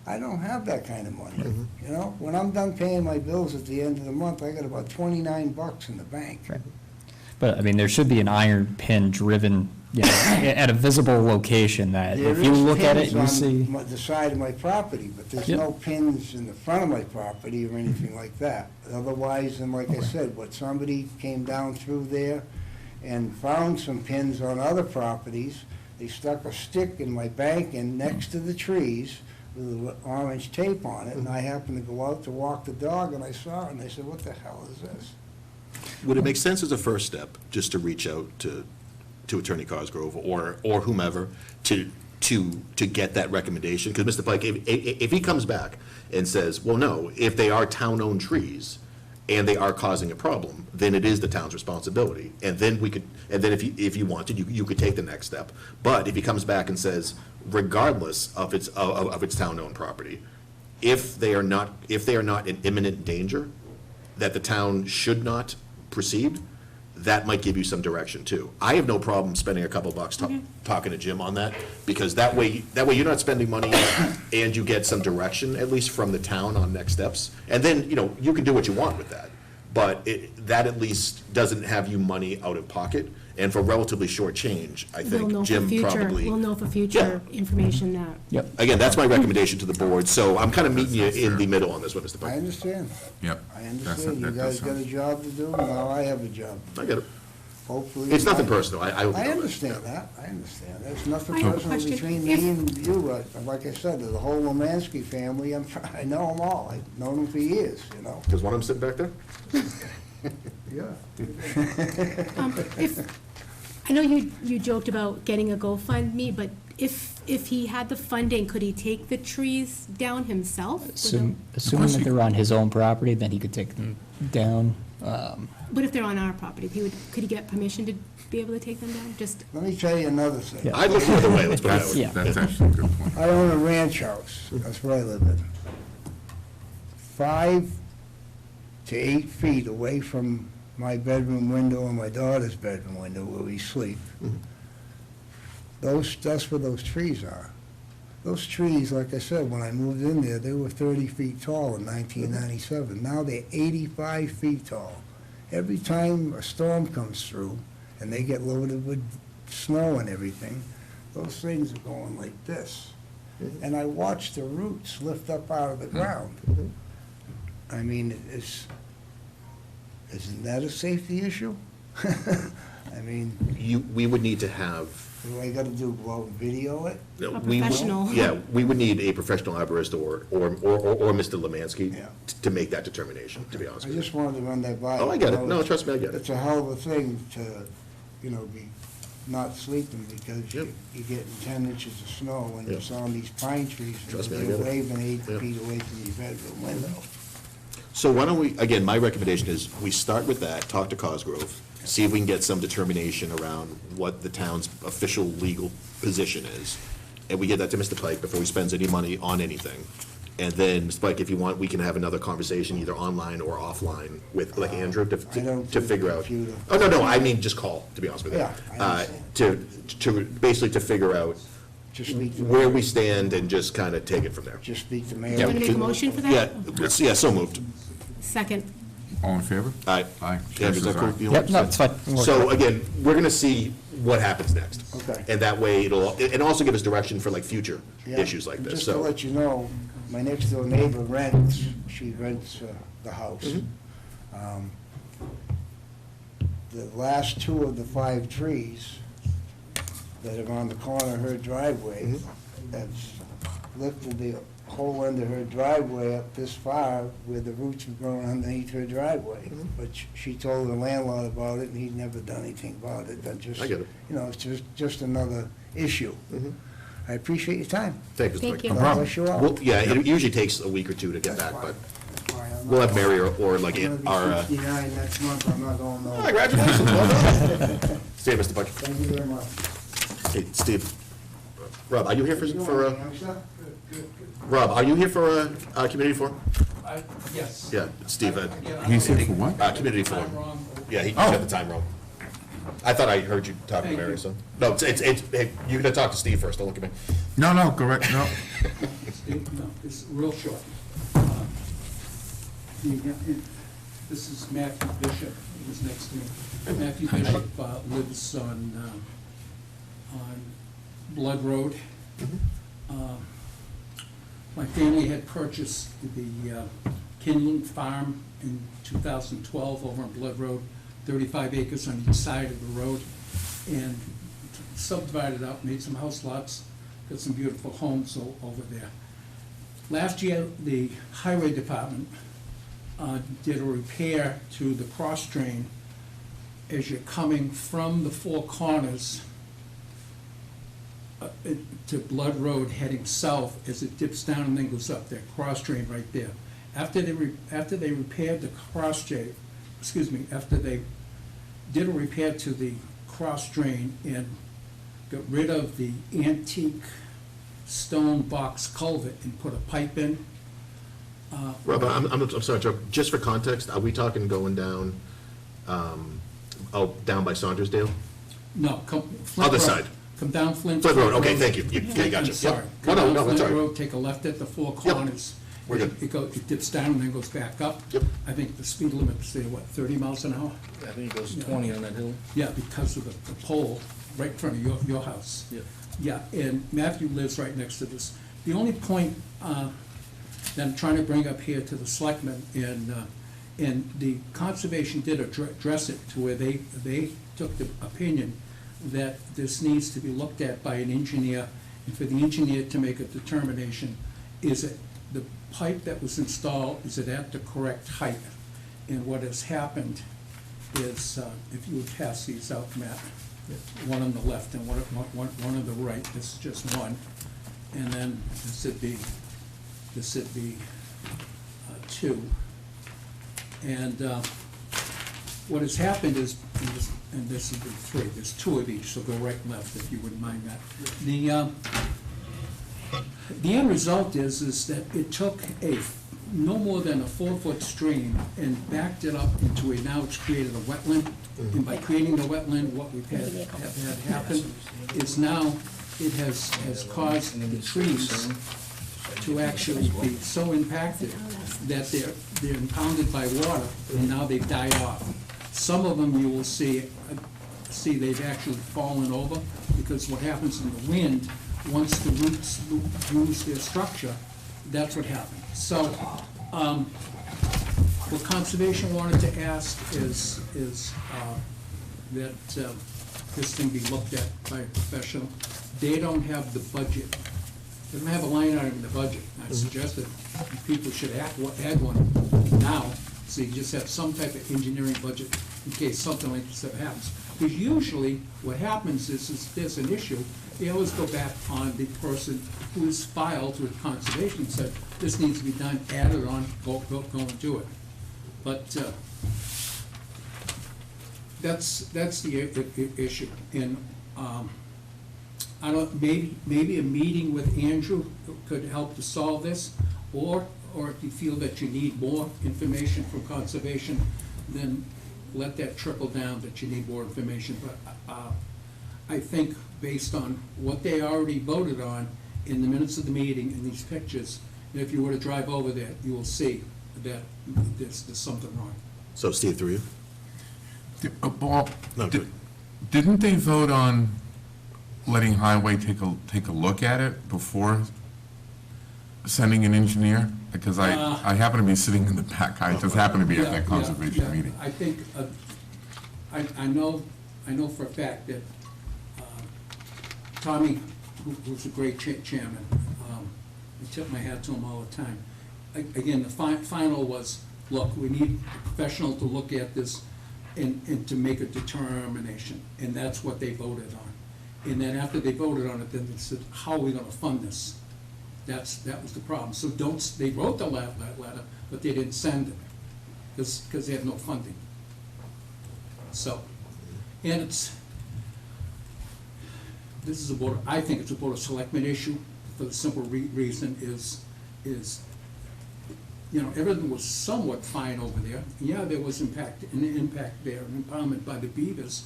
Speaker 8: I don't have that kind of money, you know? When I'm done paying my bills at the end of the month, I got about $29 in the bank.
Speaker 7: Right. But, I mean, there should be an iron pin driven, at a visible location that if you look at it, you see.
Speaker 8: There is pins on the side of my property, but there's
Speaker 7: Yep.
Speaker 8: no pins in the front of my property or anything like that. Otherwise, and like I said, what somebody came down through there and found some pins on other properties, they stuck a stick in my bank and next to the trees with orange tape on it, and I happened to go out to walk the dog, and I saw it, and I said, what the hell is this?
Speaker 3: Would it make sense as a first step, just to reach out to Attorney Cosgrove or whomever, to get that recommendation? Because Mr. Pike, if he comes back and says, well, no, if they are town-owned trees and they are causing a problem, then it is the town's responsibility. And then if you wanted, you could take the next step. But if he comes back and says, regardless of its town-owned property, if they are not in imminent danger, that the town should not proceed, that might give you some direction too. I have no problem spending a couple bucks talking to Jim on that, because that way you're not spending money and you get some direction, at least from the town, on next steps. And then, you can do what you want with that. But that at least doesn't have you money out of pocket. And for relatively short change, I
Speaker 6: We'll know
Speaker 3: think
Speaker 6: for
Speaker 3: Jim
Speaker 6: future,
Speaker 3: probably.
Speaker 6: we'll know for future information that.
Speaker 7: Yep.
Speaker 3: Again, that's my recommendation to the board, so I'm kind of meeting you in the middle on this one, Mr.
Speaker 8: I
Speaker 3: Pike.
Speaker 8: understand.
Speaker 1: Yep.
Speaker 8: I
Speaker 1: That's-
Speaker 8: understand. You
Speaker 1: that
Speaker 8: guys
Speaker 1: does
Speaker 8: got a
Speaker 1: sound-
Speaker 8: job to do, now I have a job.
Speaker 3: I get it.
Speaker 8: Hopefully.
Speaker 3: It's nothing personal, I hope you know
Speaker 8: I
Speaker 3: that.
Speaker 8: understand that, I understand. There's nothing
Speaker 6: I have a
Speaker 8: personal
Speaker 6: question.
Speaker 8: between me and you, but like I said, the whole Romansky family, I know them all. I've known them for years, you know?
Speaker 3: Does one of them sit back there?
Speaker 8: Yeah.
Speaker 6: I know you joked about getting a GoFundMe, but if he had the funding, could he take the trees down himself?
Speaker 7: Assuming that they're on his own property, then he could take them down.
Speaker 6: But if they're on our property, could he get permission to be able to take them down? Just,
Speaker 8: Let me tell you another thing.
Speaker 7: Yeah.
Speaker 3: I'd look the other way, let's put it that
Speaker 1: That's,
Speaker 3: way.
Speaker 7: Yeah.
Speaker 1: that's actually a good point.
Speaker 8: I own a ranch house, that's where I live in. 5 to 8 feet away from my bedroom window and my daughter's bedroom window where we sleep. That's where those trees are. Those trees, like I said, when I moved in there, they were 30 feet tall in 1997. Now they're 85 feet tall. Every time a storm comes through and they get loaded with snow and everything, those things are going like this. And I watch the roots lift up out of the ground. I mean, isn't that a safety issue? I mean,
Speaker 3: We would need to have.
Speaker 8: what do I gotta do, go out and video it?
Speaker 3: No,
Speaker 6: A
Speaker 3: we would-
Speaker 6: professional.
Speaker 3: Yeah, we would need a professional arborist or Mr. Lemansky
Speaker 8: Yeah.
Speaker 3: to make that determination, to be honest
Speaker 8: I
Speaker 3: with you.
Speaker 8: just wanted to run that by.
Speaker 3: Oh, I get it.
Speaker 8: You
Speaker 3: No,
Speaker 8: know,
Speaker 3: trust me, I get it.
Speaker 8: It's a hell of a thing to, be not sleeping because
Speaker 3: Yep.
Speaker 8: you're getting 10 inches of snow and
Speaker 3: Yep.
Speaker 8: it's on these pine trees.
Speaker 3: Trust me, I
Speaker 8: and
Speaker 3: get
Speaker 8: They're
Speaker 3: it.
Speaker 8: waving 8
Speaker 3: Yep.
Speaker 8: feet away from your bedroom window.
Speaker 3: So why don't we, again, my recommendation is we start with that, talk to Cosgrove, see if we can get some determination around what the town's official legal position is. And we get that to Mr. Pike before he spends any money on anything. And then, Mr. Pike, if you want, we can have another conversation either online or offline with, like Andrew,
Speaker 8: I don't
Speaker 3: to
Speaker 8: do
Speaker 3: figure out.
Speaker 8: computer.
Speaker 3: Oh, no, I mean, just call, to be honest with you.
Speaker 8: Yeah, I
Speaker 3: To basically to figure out
Speaker 8: Just speak to
Speaker 3: where
Speaker 8: Mary.
Speaker 3: we stand and just kind of take it from there.
Speaker 8: Just speak to
Speaker 6: you
Speaker 8: Mary.
Speaker 6: want to make a motion for that?
Speaker 3: Yeah, so moved.
Speaker 6: Second.
Speaker 1: All in favor?
Speaker 3: Aye.
Speaker 1: Aye.
Speaker 3: Yeah, is that cool? You
Speaker 7: Yep, no, it's fine.
Speaker 3: So again, we're gonna see what happens next.
Speaker 8: Okay.
Speaker 3: And that way and also give us direction for like future
Speaker 8: Yeah.
Speaker 3: issues like this,
Speaker 8: Just to
Speaker 3: so.
Speaker 8: let you know, my next door neighbor rents, she rents the house.
Speaker 3: Mm-hmm.
Speaker 8: The last 2 of the 5 trees that are on the corner of her driveway,
Speaker 3: Mm-hmm.
Speaker 8: that's lifted the whole end of her driveway up this far where the roots were growing underneath her driveway. But she told the landlord about it, and he'd never done anything about it. That just,
Speaker 3: I get it.
Speaker 8: you know, it's just another issue. I appreciate your time.
Speaker 3: Thank you, Mr.
Speaker 6: Thank
Speaker 3: Mike.
Speaker 6: you.
Speaker 8: God bless you all.
Speaker 3: Well, yeah, it usually takes a week or two to get back, but we'll have Mary or like
Speaker 8: I'm
Speaker 3: our,
Speaker 8: gonna be 69 next month, I'm not going nowhere.
Speaker 3: congratulations, well done. See you, Mr. Butcher.
Speaker 8: Thank you very much.
Speaker 3: Hey, Steve. Rob, are you here
Speaker 8: How you doing, youngster?
Speaker 3: Rob, are you here for, community forum?
Speaker 9: Yes.
Speaker 3: Yeah, Steve,
Speaker 1: He's here for what?
Speaker 3: community forum.
Speaker 9: I'm wrong.
Speaker 3: Yeah, he got the time wrong. I thought I heard you talking to
Speaker 9: Thank
Speaker 3: Mary,
Speaker 9: you.
Speaker 3: so. No, hey, you're gonna talk to Steve first, don't look at me.
Speaker 1: No, correct, no.
Speaker 9: No, it's real short. This is Matthew Bishop, who's next to me. Matthew Bishop lives on Blood Road. My family had purchased the Kinlan Farm in 2012 over on Blood Road, 35 acres on each side of the road, and subdivided out, made some house lots, got some beautiful homes over there. Last year, the highway department did a repair to the cross drain as you're coming from the Four Corners to Blood Road heading south as it dips down and then goes up, that cross drain right there. After they repaired the cross drain, after they did a repair to the cross drain and got rid of the antique stone box culvert and put a pipe in.
Speaker 3: Rob, I'm sorry, Joe, just for context, are we talking going down, down by Saundersdale?
Speaker 9: No, come. Flint
Speaker 3: Other
Speaker 9: Road.
Speaker 3: side.
Speaker 9: Come down Flint.
Speaker 3: Flint Road, okay, thank you. Okay, gotcha.
Speaker 9: I'm sorry.
Speaker 3: Yep.
Speaker 9: Come
Speaker 3: No,
Speaker 9: down
Speaker 3: that's
Speaker 9: Flint
Speaker 3: all right.
Speaker 9: Road, take a left at the Four
Speaker 3: Yep.
Speaker 9: Corners.
Speaker 3: We're good.
Speaker 9: It dips down and then goes back up.
Speaker 3: Yep.
Speaker 9: I think the speed limit's there, 30 miles an hour?
Speaker 10: I think it goes 20 on that hill.
Speaker 9: Yeah, because of the pole right in front of your house.
Speaker 10: Yeah.
Speaker 9: Yeah, and Matthew lives right next to this. The only point that I'm trying to bring up here to the selectmen, and the conservation did address it to where they took the opinion that this needs to be looked at by an engineer, and for the engineer to make a determination, is it the pipe that was installed, is it at the correct height? And what has happened is, if you would pass these out, Matt, one on the left and one on the right, this is just one, and then this would be two. And what has happened is, and this would be three, there's two of each, so go right and left if you wouldn't mind that. The end result is that it took no more than a 4-foot stream and backed it up into now it's created a wetland. And by creating the wetland, what we've had happen is now it has caused the trees to actually be so impacted that they're impounded by water, and now they've died off. Some of them you will see they've actually fallen over, because what happens in the wind, once the roots lose their structure, that's what happens. So, what conservation wanted to ask is that this thing be looked at by a professional. They don't have the budget. They don't have a line item in the budget. I suggested people should add one now, so you just have some type of engineering budget in case something like this ever happens. Because usually what happens is there's an issue, they always go back on the person who's filed with conservation and said, this needs to be done, add it on, go and do it. But that's the issue. And I don't, maybe a meeting with Andrew could help to solve this, or if you feel that you need more information from conservation, then let that trickle down that you need more information. But I think based on what they already voted on in the minutes of the meeting and these pictures, and if you were to drive over there, you will see that there's something wrong.
Speaker 3: So Steve, through you?
Speaker 1: Paul,
Speaker 3: No, good.
Speaker 1: didn't they vote on letting Highway take a look at it before sending an engineer? Because I happen to be sitting in the back, I just happen to be at that conservation meeting.
Speaker 9: I think, I know for a fact that Tommy, who's a great chairman, tip my hat to them all the time. Again, the final was, look, we need a professional to look at this and to make a determination, and that's what they voted on. And then after they voted on it, then they said, how are we gonna fund this? That was the problem. So they wrote the letter, but they didn't send it, because they had no funding. So, and this is about, I think it's about a selectmen issue, for the simple reason is, you know, everything was somewhat fine over there. Yeah, there was an impact there, an impoundment by the beavers.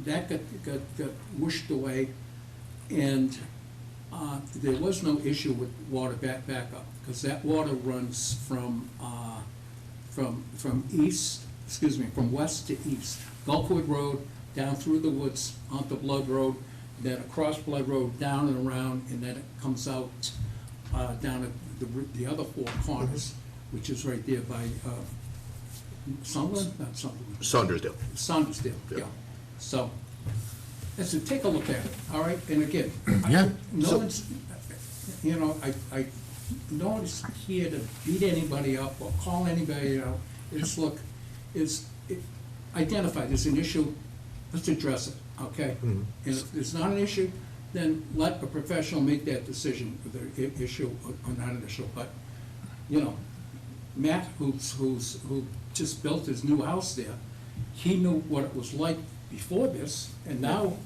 Speaker 9: That got whooshed away, and there was no issue with water backup, because that water runs from west to east. Gulfwood Road, down through the woods, onto Blood Road, then across Blood Road, down and around, and then it comes out down at the other four corners, which is right there by Sunderland, not Sunderland.
Speaker 3: Saundersdale.
Speaker 9: Saundersdale, yeah. So, I said, take a look at it, all right? And again,
Speaker 1: Yeah.
Speaker 9: no one's, you know, no one's here to beat anybody up or call anybody out. It's, look, identify there's an issue, let's address it, okay? And if there's not an issue, then let a professional make that decision, whether issue or not an issue. But, you know, Matt, who just built his new house there, he knew what it was like before this, and now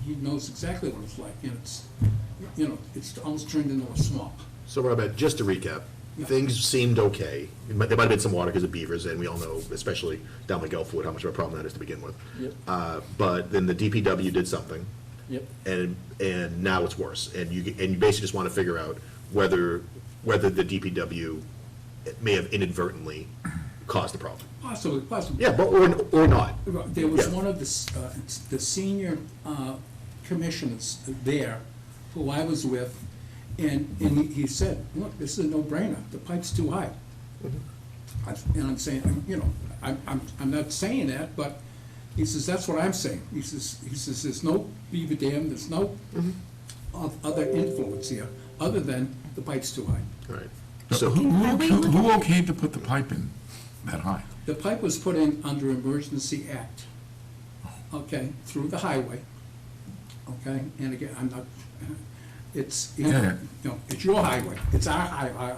Speaker 9: he knows exactly what it's like, and it's, you know, it's almost turned into a swamp.
Speaker 3: So Robert, just to recap,
Speaker 9: Yeah.
Speaker 3: things seemed okay. There might have been some water because of beavers, and we all know, especially down by Gulfwood, how much of a problem that is to begin with.
Speaker 10: Yep.
Speaker 3: But then the DPW did something,
Speaker 10: Yep.
Speaker 3: and now it's worse. And you basically just want to figure out whether the DPW may have inadvertently caused the problem.
Speaker 9: Possibly.
Speaker 3: Yeah, but, or not.
Speaker 9: There was
Speaker 3: Yeah.
Speaker 9: one of the senior commissioners there, who I was with, and he said, look, this is a no-brainer, the pipe's too high. And I'm saying, you know, I'm not saying that, but he says, that's what I'm saying. He says, there's no beaver dam, there's no other influence here, other than the pipe's too high.
Speaker 3: Right.
Speaker 1: So who okayed to put the pipe in that high?
Speaker 9: The pipe was put in under Emergency Act, okay, through the highway, okay? And again, I'm not, it's, you
Speaker 1: Yeah.
Speaker 9: know, it's your highway, it's our highway.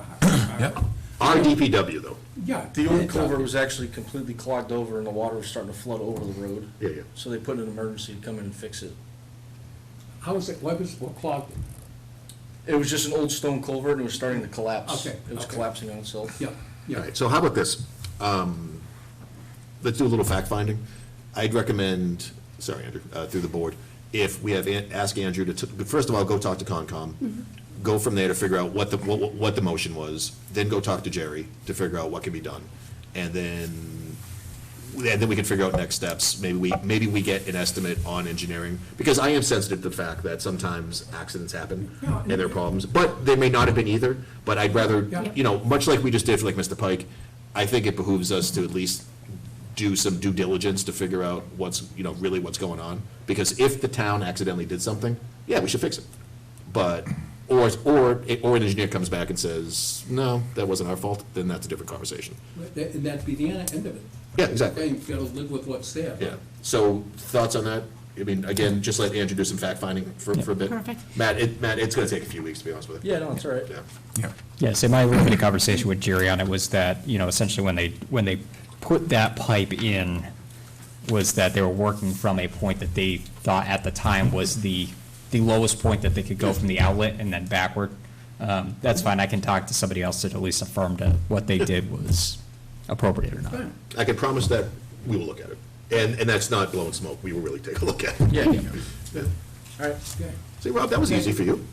Speaker 1: Yep.
Speaker 3: Our DPW, though.
Speaker 9: Yeah.
Speaker 10: The old culvert was actually completely clogged over and the water was starting to flood over the road.
Speaker 3: Yeah, yeah.
Speaker 10: So they put in an emergency to come in and fix it.
Speaker 9: How was it, what clogged it?
Speaker 10: It was just an old stone culvert and it was starting to collapse.
Speaker 9: Okay,
Speaker 10: It was
Speaker 9: okay.
Speaker 10: collapsing on itself.
Speaker 9: Yeah,
Speaker 3: All
Speaker 9: yeah.
Speaker 3: right, so how about this? Let's do a little fact-finding. I'd recommend, sorry, Andrew, through the board, if we have, ask Andrew to, first of all, go talk to Concom, go from there to figure out what the motion was, then go talk to Jerry to figure out what can be done. And then we can figure out next steps. Maybe we get an estimate on engineering, because I am sensitive to the fact that sometimes accidents happen and there are problems, but there may not have been either, but I'd rather, you know, much like we just did for like Mr. Pike, I think it behooves us to at least do some due diligence to figure out what's, you know, really what's going on. Because if the town accidentally did something, yeah, we should fix it. But, or an engineer comes back and says, no, that wasn't our fault, then that's a different conversation.
Speaker 9: And that'd be the end of it.
Speaker 3: Yeah, exactly.
Speaker 9: Okay, you've got to live with what's there.
Speaker 3: Yeah, so thoughts on that? I mean, again, just let Andrew do some fact-finding for a bit.
Speaker 6: Perfect.
Speaker 3: Matt, it's gonna take a few weeks, to be honest with you.
Speaker 10: Yeah, no, it's all right.
Speaker 3: Yeah.
Speaker 1: Yeah.
Speaker 7: Yeah, so my limited conversation with Jerry on it was that, you know, essentially when they put that pipe in, was that they were working from a point that they thought at the time was the lowest point that they could go from the outlet and then backward. That's fine, I can talk to somebody else to at least affirm that what they did was appropriate or not.
Speaker 9: Fine.
Speaker 3: I can promise that we will look at it. And that's not blowing smoke, we will really take a look at it.
Speaker 10: Yeah.
Speaker 3: Yeah.
Speaker 10: All right.
Speaker 9: Okay.
Speaker 3: See, Rob, that was easy for you.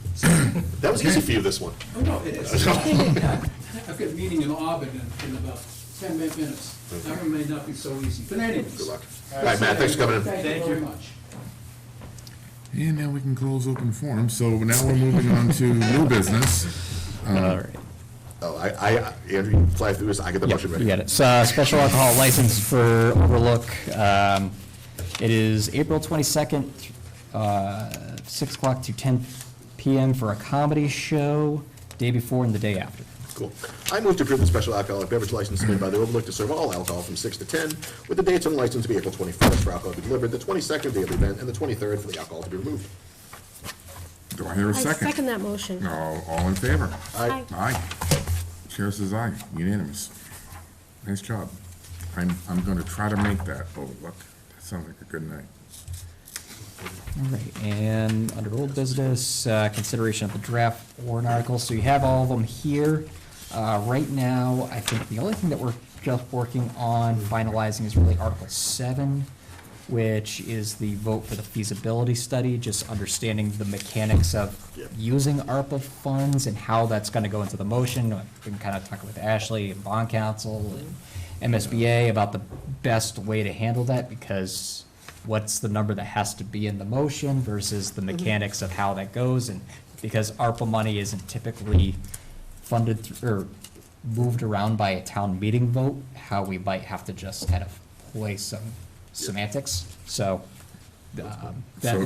Speaker 3: That was easy for you, this one.
Speaker 9: Oh, no, it is. I've got a meeting in Auburn in about 10 minutes. That one may not be so easy, but anyways.
Speaker 3: Good luck. All right, Matt, thanks for coming in.
Speaker 9: Thank you very much.
Speaker 1: And now we can close open forum. So now we're moving on to new business.
Speaker 7: All right.
Speaker 3: Oh, Andrew, you fly through this, I get the motion ready.
Speaker 7: You got it. So, special alcohol license for Overlook. It is April 22nd, 6 o'clock to 10 p.m. PM for a comedy show, day before and the day after.
Speaker 3: Cool. I move to approve the special alcoholic beverage license submitted by the Overlook to serve all alcohol from 6 to 10, with the dates on the license to be April 21st for alcohol to be delivered, the 22nd day of the event, and the 23rd for the alcohol to be removed.
Speaker 1: Do I hear a
Speaker 11: I
Speaker 1: second?
Speaker 11: second that motion.
Speaker 1: All in favor?
Speaker 3: Aye.
Speaker 1: Aye. Chair says aye, unanimous. Nice job. I'm gonna try to make that Overlook. That sounds like a good night.
Speaker 7: All right, and under old business, consideration of the draft warrant articles, so you have all of them here. Right now, I think the only thing that we're just working on finalizing is really Article 7, which is the vote for the feasibility study, just understanding the mechanics of
Speaker 3: Yep.
Speaker 7: using ARPA funds and how that's gonna go into the motion. I've been kind of talking with Ashley and bond counsel and MSBA about the best way to handle that, because what's the number that has to be in the motion versus the mechanics of how that goes, and because ARPA money isn't typically funded or moved around by a town meeting vote, how we might have to just kind of play some semantics, so, that,
Speaker 1: So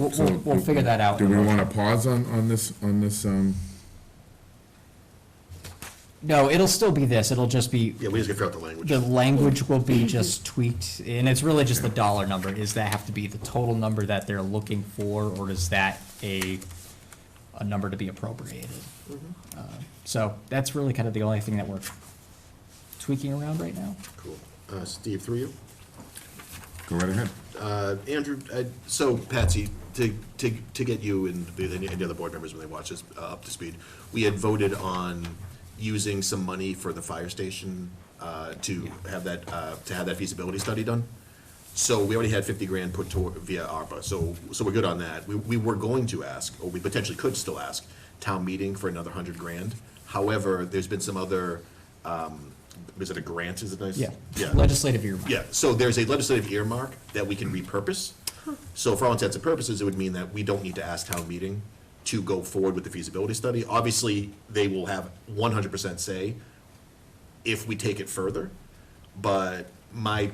Speaker 7: we'll figure that out.
Speaker 1: Do we wanna pause on this,
Speaker 7: No, it'll still be this, it'll just be,
Speaker 3: Yeah, we just gotta figure out the language.
Speaker 7: the language will be just tweaked, and it's really just the dollar number. Does that have to be the total number that they're looking for, or is that a number to be appropriated? So that's really kind of the only thing that we're tweaking around right now.
Speaker 3: Cool. Steve, through you.
Speaker 1: go right ahead.
Speaker 3: Andrew, so Patsy, to get you and the other board members when they watch this up to speed, we had voted on using some money for the fire station to have that feasibility study done. So we already had 50 grand put toward via ARPA, so we're good on that. We were going to ask, or we potentially could still ask, town meeting for another 100 grand. However, there's been some other, is it a grant, is it nice?
Speaker 7: Yeah,
Speaker 3: Yeah.
Speaker 7: legislative year.
Speaker 3: Yeah, so there's a legislative earmark that we can repurpose. So for all intents and purposes, it would mean that we don't need to ask town meeting to go forward with the feasibility study. Obviously, they will have 100% say if we take it further, but my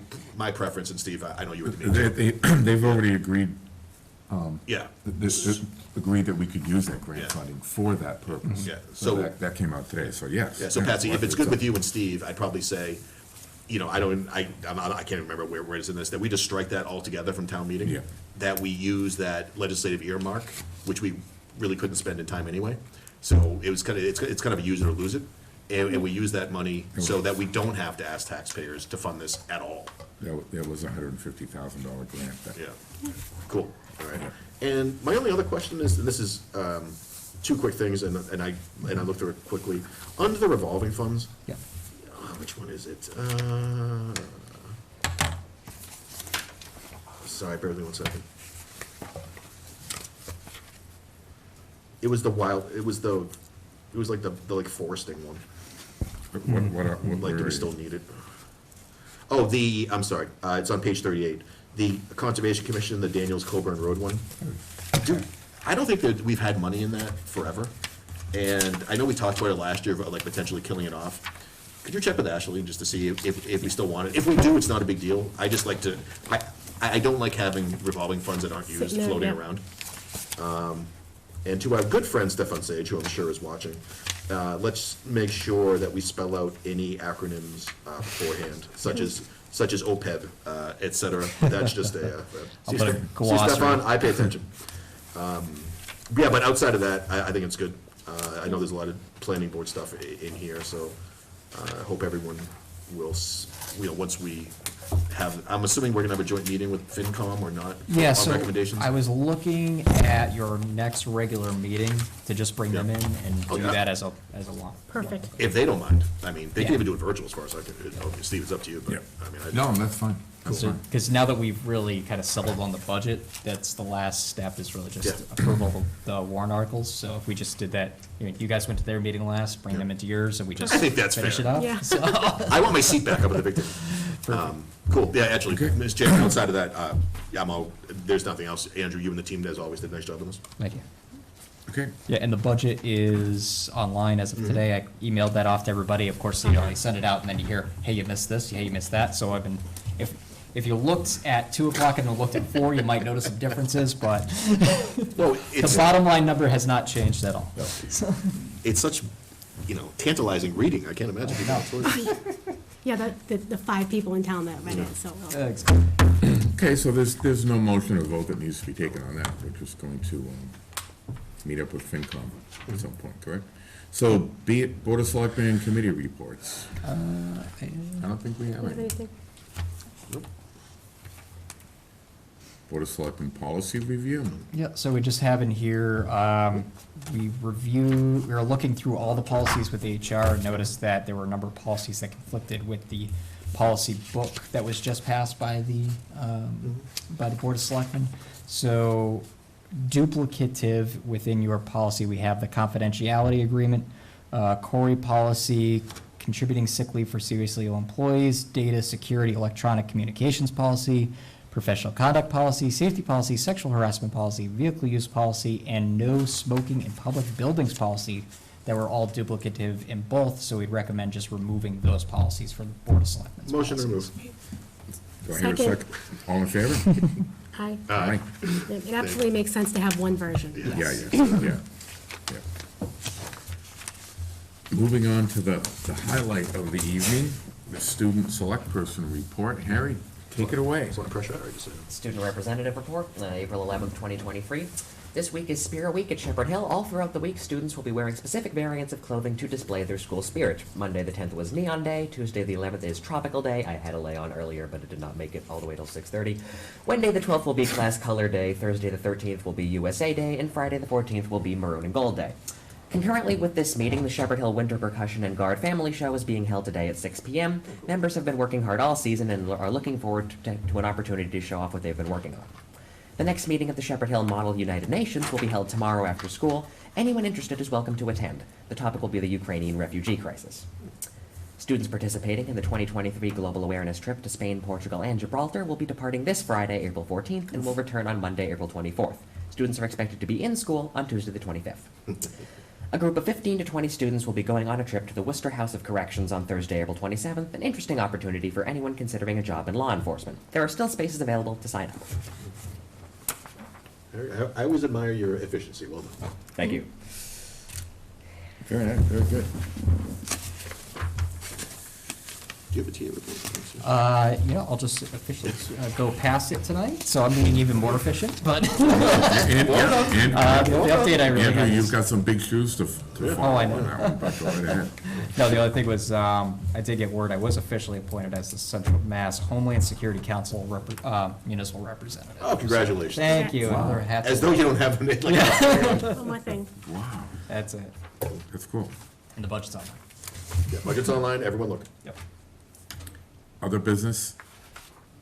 Speaker 3: preference, and Steve, I know you were the meeting.
Speaker 1: They've already agreed,
Speaker 3: Yeah,
Speaker 1: agreed that we could use that grant
Speaker 3: Yeah.
Speaker 1: funding for that purpose.
Speaker 3: Yeah,
Speaker 1: So
Speaker 3: so-
Speaker 1: that came out today, so yes.
Speaker 3: yeah, so Patsy, if it's good with you and Steve, I'd probably say, I can't remember where it's in this, that we just strike that altogether from town meeting.
Speaker 1: Yeah.
Speaker 3: That we use that legislative earmark, which we really couldn't spend in time anyway. So it's kind of a use it or lose it. And we use that money so that we don't have to ask taxpayers to fund this at all.
Speaker 1: That was a $150,000 grant. that-
Speaker 3: Yeah, cool, all right. And my only other question is, and this is two quick things, and I looked through it quickly. Under the revolving funds,
Speaker 7: Yeah.
Speaker 3: which one is it? Sorry, bear with me 1 second. It was like the like foresting one. Like, do we still need it? Oh, I'm sorry, it's on page 38. The Conservation Commission, the Daniels Coburn Road one. Dude, I don't think that we've had money in that forever. And I know we talked about it last year, about like potentially killing it off. Could you check with Ashley just to see if we still want it? If we do, it's not a big deal. I just like to, I don't like having revolving funds that aren't used
Speaker 11: Sitting there,
Speaker 3: floating
Speaker 11: yeah.
Speaker 3: around. And to our good friend Stefan Sage, who I'm sure is watching, let's make sure that we spell out any acronyms beforehand, such as OPEB, et cetera. That's just
Speaker 7: I'll
Speaker 3: see,
Speaker 7: put a
Speaker 3: see,
Speaker 7: glossary.
Speaker 3: Stefan, I pay attention. Yeah, but outside of that, I think it's good. I know there's a lot of planning board stuff in here, so I hope everyone will, once we have, I'm assuming we're gonna have a joint meeting with FinCom or not?
Speaker 7: Yeah,
Speaker 3: on
Speaker 7: so
Speaker 3: recommendations?
Speaker 7: I was looking at your next regular meeting to just bring them in and
Speaker 3: Oh,
Speaker 7: do
Speaker 3: yeah.
Speaker 7: that as a long.
Speaker 11: Perfect.
Speaker 3: If they don't mind, I mean, they can
Speaker 7: Yeah.
Speaker 3: even do it virtual as far as I can, Steve, it's up to you, but,
Speaker 1: Yeah.
Speaker 3: I mean,
Speaker 1: No, that's fine. That's fine.
Speaker 7: Because now that we've really kind of settled on the budget, that's the last step, is really just
Speaker 3: Yeah.
Speaker 7: approval of the warrant articles. So if we just did that, you guys went to their meeting last, bring them into yours, and we just
Speaker 3: I think that's
Speaker 7: finish it
Speaker 3: fair.
Speaker 7: up.
Speaker 11: Yeah.
Speaker 7: So,
Speaker 3: I want my seat back up at the big table. Cool, yeah, actually, Ms. Chairman, outside of that, there's nothing else. Andrew, you and the team, as always, did a nice job on this.
Speaker 7: thank you.
Speaker 1: Okay,
Speaker 7: Yeah, and the budget is online as of today. I emailed that off to everybody. Of course, I send it out, and then you hear, hey, you missed this, hey, you missed that. So If you looked at 2 o'clock and then looked at 4, you might notice some differences, but
Speaker 3: No,
Speaker 7: the
Speaker 3: it's,
Speaker 7: bottom line number has not changed at all.
Speaker 3: it's such, tantalizing reading. I can't imagine people.
Speaker 6: Yeah, the 5 people in town that read it, so.
Speaker 1: Okay, so there's no motion or vote that needs to be taken on that. We're just going to meet up with FinCom at some point, correct? So be it Board of Selectmen committee reports. I don't think we have any. Board of Selectmen policy review.
Speaker 7: Yeah, so we just have in here, we are looking through all the policies with HR, and noticed that there were a number of policies that conflicted with the policy book that was just passed by the Board of Selectmen. So duplicative within your policy, we have the confidentiality agreement, Corey policy, contributing sick leave for seriously ill employees, data security, electronic communications policy, professional conduct policy, safety policy, sexual harassment policy, vehicle use policy, and no smoking in public buildings policy that were all duplicative in both, so we'd recommend just removing those policies from the Board of Selectmen's
Speaker 3: Motion to
Speaker 7: policies.
Speaker 3: remove.
Speaker 1: Do I hear a
Speaker 6: Second.
Speaker 1: second? All in favor?
Speaker 6: Aye.
Speaker 1: Aye.
Speaker 6: It absolutely makes sense to have one version.
Speaker 1: Yeah. Moving on to the highlight of the evening, the student select person report. Harry, take it away.
Speaker 3: It's a lot of pressure, I already said.
Speaker 11: Student Representative Report, April 11th, 2023. This week is Spirit Week at Shepherd Hill. All throughout the week, students will be wearing specific variants of clothing to display their school spirit. Monday the 10th was Neon Day. Tuesday the 11th is Tropical Day. I had a lay on earlier, but it did not make it all the way till 6:30. Wednesday the 12th will be Class Color Day. Thursday the 13th will be USA Day. And Friday the 14th will be Maroon and Gold Day. Concurrently with this meeting, the Shepherd Hill Winter Percussion and Guard Family Show is being held today at 6 p.m. Members have been working hard all season and are looking forward to an opportunity to show off what they've been working on. The next meeting of the Shepherd Hill Model United Nations will be held tomorrow after school. Anyone interested is welcome to attend. The topic will be the Ukrainian refugee crisis. Students participating in the 2023 Global Awareness trip to Spain, Portugal, and Gibraltar will be departing this Friday, April 14th, and will return on Monday, April 24th. Students are expected to be in school on Tuesday the 25th. A group of 15 to 20 students will be going on a trip to the Worcester House of Corrections on Thursday, April 27th, an interesting opportunity for anyone considering a job in law enforcement. There are still spaces available to sign up.
Speaker 3: I always admire your efficiency. Well done.
Speaker 11: Thank you.
Speaker 1: Very nice, very good.
Speaker 3: Do you have a TA report?
Speaker 7: I'll just officially go past it tonight, so I'm being even more efficient, but
Speaker 1: And,
Speaker 7: the update I really
Speaker 1: Andrew,
Speaker 7: have
Speaker 1: you've
Speaker 7: is,
Speaker 1: got some big shoes to fill.
Speaker 7: Oh, I know.
Speaker 1: on that one, but go right ahead.
Speaker 7: no, the other thing was, I did get word, I was officially appointed as the Central Mass Homeland Security Council municipal representative.
Speaker 3: Oh, congratulations.
Speaker 7: Thank you. Another hat to
Speaker 3: As though you don't have an,
Speaker 6: One more thing.
Speaker 1: Wow,
Speaker 7: That's it.
Speaker 1: that's cool.
Speaker 7: And the budget's on there.
Speaker 3: Yeah, budget's online, everyone look.
Speaker 7: Yep.
Speaker 1: Other business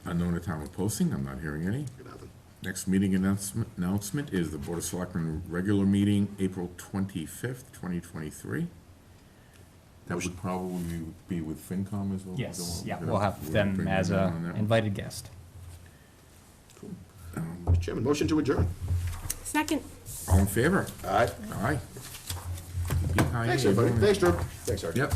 Speaker 1: unknown at time of posting, I'm not hearing any.
Speaker 3: Good nothing.
Speaker 1: Next meeting announcement is the Board of Selectmen regular meeting, April 25th, 2023. That would probably be with FinCom as well?
Speaker 7: Yes, yeah,
Speaker 1: We'll
Speaker 7: we'll have
Speaker 1: bring
Speaker 7: them as
Speaker 1: in
Speaker 7: a
Speaker 1: on that one.
Speaker 7: invited guest.
Speaker 3: Mr. Chairman, motion to adjourn.
Speaker 6: Second.
Speaker 1: All in favor?
Speaker 3: Aye.
Speaker 1: Aye.
Speaker 3: Thanks, everybody. Thanks, Drew. Thanks, Art.
Speaker 1: Yep.